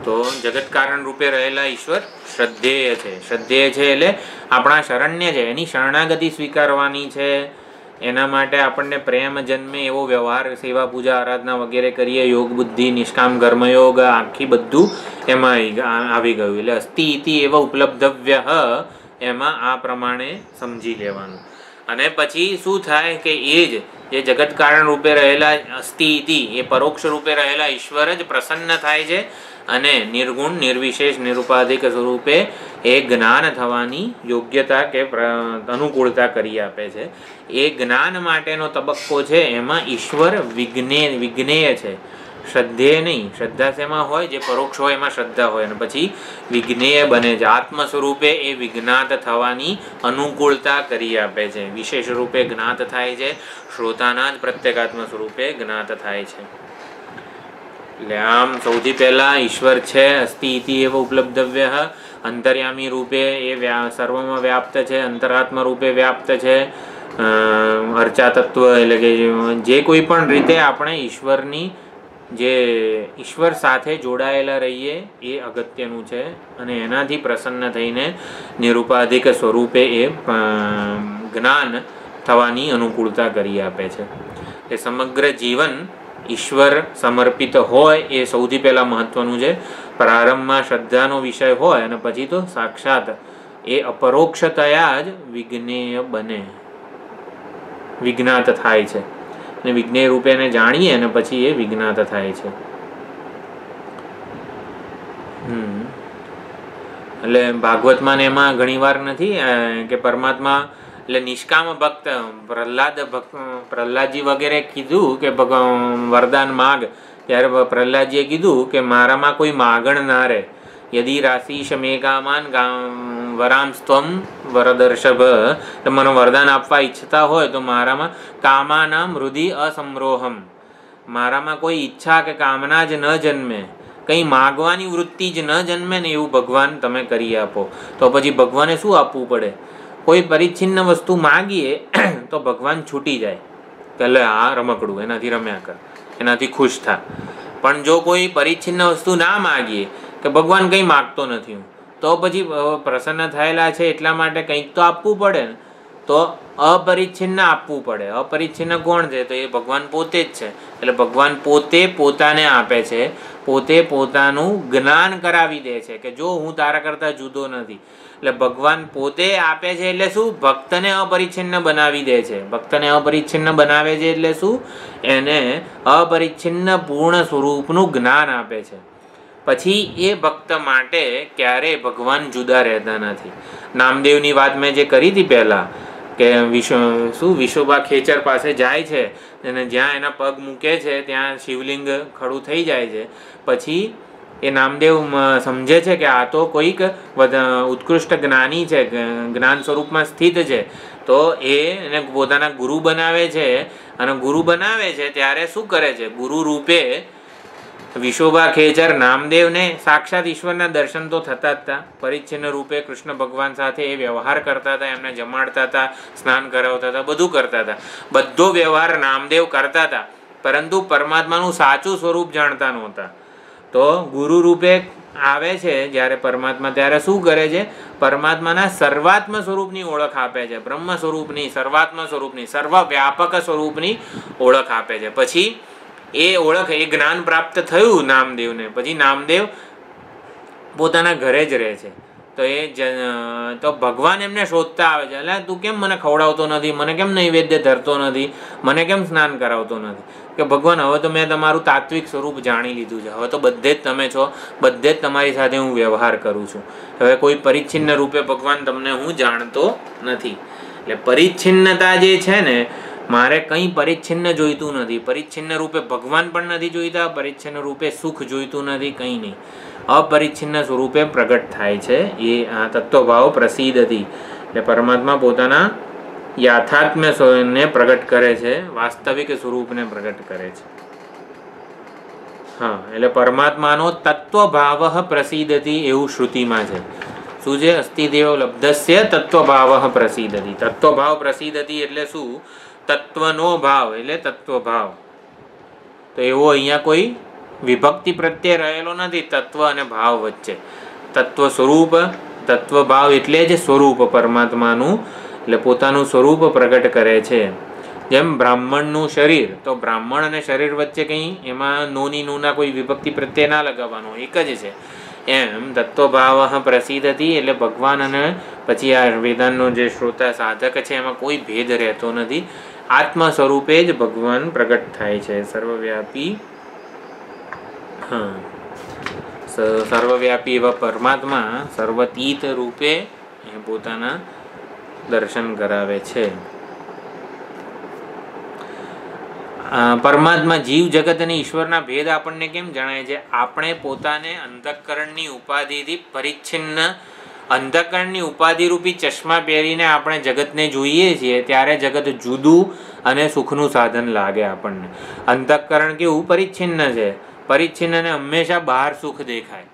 તો જગત કારણ રૂપે રહેલા ઈશ્વર શ્રદ્ધેય છે. શ્રદ્ધેય છે એટલે આપણા શરણ્ય છે, એની શરણાગતિ સ્વીકારવાની છે. એના માટે આપણને પ્રેમ જન્મે એવો વ્યવહાર, સેવા, પૂજા, આરાધના વગેરે કરીએ. યોગ બુદ્ધિ, નિષ્કામ કર્મયોગ, આખી બધું એમાં આવી ગયું. એટલે અસ્તિ ઇતિ એવ ઉપલબ્ધવ્ય એમાં આ પ્રમાણે સમજી લેવાનું. અને પછી શું થાય કે એ જ જે જગત કારણ રૂપે રહેલા અસ્તિ ઇતિ એ પરોક્ષ રૂપે રહેલા ઈશ્વર જ પ્રસન્ન થાય છે અને નિર્ગુણ નિર્વિશેષ નિરુપાધિક સ્વરૂપે એ જ્ઞાન થવાની યોગ્યતા કે અનુકૂળતા કરી આપે છે. એ જ્ઞાન માટેનો તબક્કો છે એમાં ઈશ્વર વિજ્ઞેય છે, શ્રદ્ધેય નહીં. શ્રદ્ધા શેમાં હોય? જે પરોક્ષ હોય એમાં શ્રદ્ધા હોય. અને પછી વિજ્ઞેય બને છે, આત્મ સ્વરૂપે એ વિજ્ઞાત થવાની અનુકૂળતા કરી આપે છે. વિશેષ રૂપે જ્ઞાત થાય છે, શ્રોતાના જ પ્રત્યેગાત્મ સ્વરૂપે જ્ઞાત થાય છે. એટલે આમ સૌથી પહેલા ઈશ્વર છે, અસ્તિ ઇતિ એવ ઉપલબ્ધવ્ય, અંતર્યામી રૂપે એ સર્વમાં વ્યાપ્ત છે, અંતરાત્મા રૂપે વ્યાપ્ત છે. અર્ચા તત્વ એટલે કે જે કોઈ પણ રીતે આપણે ઈશ્વર સાથે જોડાયેલા રહીએ એ અગત્યનું છે. અને એનાથી પ્રસન્ન થઈને નિરુપાધિક સ્વરૂપે એ જ્ઞાન થવાની અનુકૂળતા કરી આપે છે. એ સમગ્ર જીવન ઈશ્વર સમર્પિત હોય એ સૌથી પહેલાં મહત્વનું છે. પ્રારંભમાં શ્રદ્ધાનો વિષય હોય અને પછી તો સાક્ષાત એ અપરોક્ષતયા જ વિજ્ઞેય બને, વિજ્ઞાત થાય છે. અને વિજ્ઞેય રૂપે એને જાણીએ અને પછી એ વિજ્ઞાત થાય છે. એટલે ભાગવતમાં ને એમાં ઘણી વાર નથી કે પરમાત્મા એટલે નિષ્કામ ભક્ત પ્રહલાદજી વગેરે કીધું કે વરદાન માગ, ત્યારે પ્રહલાદજીએ કીધું કે મારામાં કોઈ માગણ ના રહે. યદી રાશિશ મેઘામાન વરામ સ્ત્વમ વરદર્શભ, તો મને વરદાન આપવા ઈચ્છતા હોય તો મારામાં કામાનામ હૃદય અસમરોહમ, મારામાં કોઈ ઈચ્છા કે કામના જ ન જન્મે, કંઈ માગવાની વૃત્તિ જ ન જન્મે ને એવું ભગવાન તમે કરી આપો. તો પછી ભગવાને શું આપવું પડે? કોઈ પરિચ્છિન્ન વસ્તુ માગીએ તો ભગવાન છૂટી જાય કે લે આ રમકડું, એનાથી રમ્યા કર, એનાથી ખુશ થા. પણ જો કોઈ પરિચ્છિન્ન વસ્તુ ના માગીએ કે ભગવાન કંઈ માગતો નથી તો પછી પ્રસન્ન થયેલા છે એટલા માટે કંઈક તો આપવું પડે ને. તો અપરિચ્છિન્ન આપવું પડે. અપરિચ્છિન્ન કોણ છે? તો એ ભગવાન પોતે જ છે. એટલે ભગવાન પોતે પોતાને આપે છે, પોતે પોતાનું જ્ઞાન કરાવી દે છે કે જો હું તારા કરતાં જુદો નથી. એટલે ભગવાન પોતે આપે છે એટલે શું? ભક્તને અપરિચ્છિન્ન બનાવી દે છે. ભક્તને અપરિચ્છિન્ન બનાવે છે એટલે શું? એને અપરિચ્છિન્ન પૂર્ણ સ્વરૂપનું જ્ઞાન આપે છે. પછી એ ભક્ત માટે ક્યારેય ભગવાન જુદા રહેતા નથી. નામદેવની વાત મેં જે કરી હતી પહેલાં કે વિશોબા ખેચર પાસે જાય છે અને જ્યાં એના પગ મૂકે છે ત્યાં શિવલિંગ ખડું થઈ જાય છે. પછી એ નામદેવ સમજે છે કે આ તો કોઈક ઉત્કૃષ્ટ જ્ઞાની છે, જ્ઞાન સ્વરૂપમાં સ્થિત છે. તો એને પોતાના ગુરુ બનાવે છે. અને ગુરુ બનાવે છે ત્યારે શું કરે છે? ગુરુ રૂપે વિશોબા ખેચર નામદેવને સાક્ષાત ઈશ્વરના દર્શન તો થતા જ હતા. પરિચ્છિન્ન રૂપે કૃષ્ણ ભગવાન સાથે એ વ્યવહાર કરતા હતા, એમને જમાડતા હતા, સ્નાન કરાવતા હતા, બધું કરતા હતા. બધો વ્યવહાર નામદેવ કરતા હતા, પરંતુ પરમાત્માનું સાચું સ્વરૂપ જાણતા નહોતા. તો ગુરુ રૂપે આવે છે જ્યારે પરમાત્મા, ત્યારે શું કરે છે? પરમાત્માના સર્વાત્મ સ્વરૂપની ઓળખ આપે છે. બ્રહ્મ સ્વરૂપની, સર્વાત્મ સ્વરૂપની, સર્વ વ્યાપક સ્વરૂપની ઓળખ આપે છે. પછી એ ઓળખ, એ જ્ઞાન પ્રાપ્ત થયું નામદેવને. પછી નામદેવ પોતાના ઘરે જ રહે છે. તો ભગવાન એમને શોધતા આવે છે, એટલે તું કેમ મને ખવડાવતો નથી, મને કેમ નૈવેદ્ય ધરતો નથી, મને કેમ સ્નાન કરાવતો નથી? કે ભગવાન હવે તો મેં તમારું તાત્વિક સ્વરૂપ જાણી લીધું છે, હવે તો બધે જ તમે છો, બધે જ તમારી સાથે હું વ્યવહાર કરું છું. હવે કોઈ પરિચ્છિન્ન રૂપે ભગવાન તમને હું જાણતો નથી. એટલે પરિચ્છિન્નતા જે છે ને, મારે કંઈ પરિચ્છિન્ન જોઈતું નથી. પરિચ્છિન્ન રૂપે ભગવાન પણ નથી જોઈતા, પરિચ્છિન્ન રૂપે સુખ જોઈતું નથી, કંઈ નહીં. અપરિચ્છિન્ન સ્વરૂપે પ્રગટ થાય છે એ આ તત્વભાવ પ્રસિદ્ધથી. એટલે પરમાત્મા પોતાના યાથાત્મ્યને પ્રગટ કરે છે, વાસ્તવિક સ્વરૂપને પ્રગટ કરે છે. હા, એટલે પરમાત્માનો તત્વભાવ પ્રસિદ્ધથી એવું શ્રુતિમાં છે. શું છે? અસ્તિદેવ લબ્ધસ્ય તત્વભાવ પ્રસિદ્ધથી. તત્વભાવ પ્રસિદ્ધથી એટલે શું? તત્વનો ભાવ એટલે તત્વભાવ. તો એવો અહીંયા કોઈ વિભક્તિ પ્રત્યે રહેલો નથી તત્વ અને ભાવ વચ્ચે. તત્વ સ્વરૂપ, તત્વભાવ એટલે જ સ્વરૂપ પરમાત્માનું. એટલે પોતાનું સ્વરૂપ પ્રગટ કરે છે. જેમ બ્રાહ્મણનું શરીર, તો બ્રાહ્મણ અને શરીર વચ્ચે કંઈ એમાં નોની નૂના કોઈ વિભક્તિ પ્રત્યે ના લગાવવાનો, એક જ છે. એમ તત્વભાવ પ્રસિદ્ધતિ એટલે ભગવાન અને પછી આ વેદાંતનો જે શ્રોતા સાધક છે એમાં કોઈ ભેદ રહેતો નથી. આત્મ સ્વરૂપે જ ભગવાન પ્રગટ થાય છે. સર્વવ્યાપી સર્વવ્યાપી એવા પરમાત્મા સર્વતીત રૂપે એ પોતાના દર્શન કરાવે છે. પરમાત્મા જીવ જગત અને ઈશ્વરના ભેદ આપણને કેમ જણાય છે? આપણે પોતાને અંતઃકરણની ઉપાધિથી પરિચ્છિન્ન અંતઃકરણની ઉપાધિરૂપી ચશ્મા પહેરીને આપણે જગતને જોઈએ છીએ ત્યારે જગત જુદું અને સુખનું સાધન લાગે આપણને. અંતઃકરણ કેવું પરિચ્છિન્ન છે, પરિચ્છિન્નને હંમેશા બહાર સુખ દેખાય.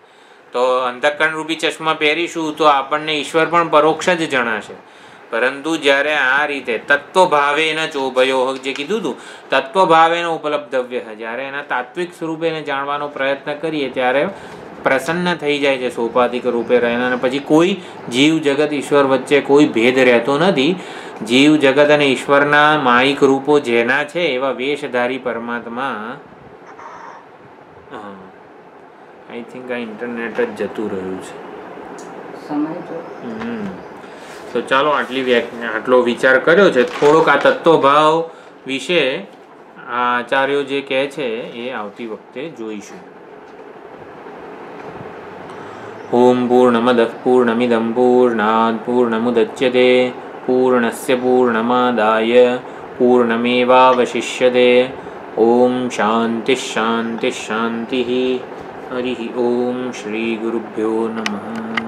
તો અંતઃકરણ રૂપી ચશ્મા પહેરીશું તો આપણને ઈશ્વર પણ પરોક્ષ જ જણાશે. પરંતુ જ્યારે આ રીતે તત્વભાવેન ચોભયો જે કીધું હતું તત્વભાવેન ઉપલબ્ધવ્ય, જ્યારે એના તાત્વિક સ્વરૂપે એને જાણવાનો પ્રયત્ન કરીએ ત્યારે પ્રસન્ન થઈ જાય છે સોપાધિક રૂપે રહેના. અને પછી કોઈ જીવ જગત ઈશ્વર વચ્ચે કોઈ ભેદ રહેતો નથી. જીવ જગત અને ઈશ્વરના માયિક રૂપો જેના છે એવા વેશધારી પરમાત્મા. આઈ થિંક આ ઇન્ટરનેટ જ જતું રહ્યું છે. તો ચાલો આટલો વિચાર કર્યો છે. થોડોક આ તત્વભાવ વિશે આ આચાર્યો જે કહે છે એ આવતી વખતે જોઈશું. ઓમ પૂર્ણમદઃ પૂર્ણમિદં પૂર્ણાદ પૂર્ણમુદચ્યતે પૂર્ણસ્ય પૂર્ણમાદાય પૂર્ણમેવાવશિષ્યતે. ઓમ શાંતિ શાંતિ શાંતિ. હરિ ઓમ શ્રી ગુરુભ્યો નમઃ.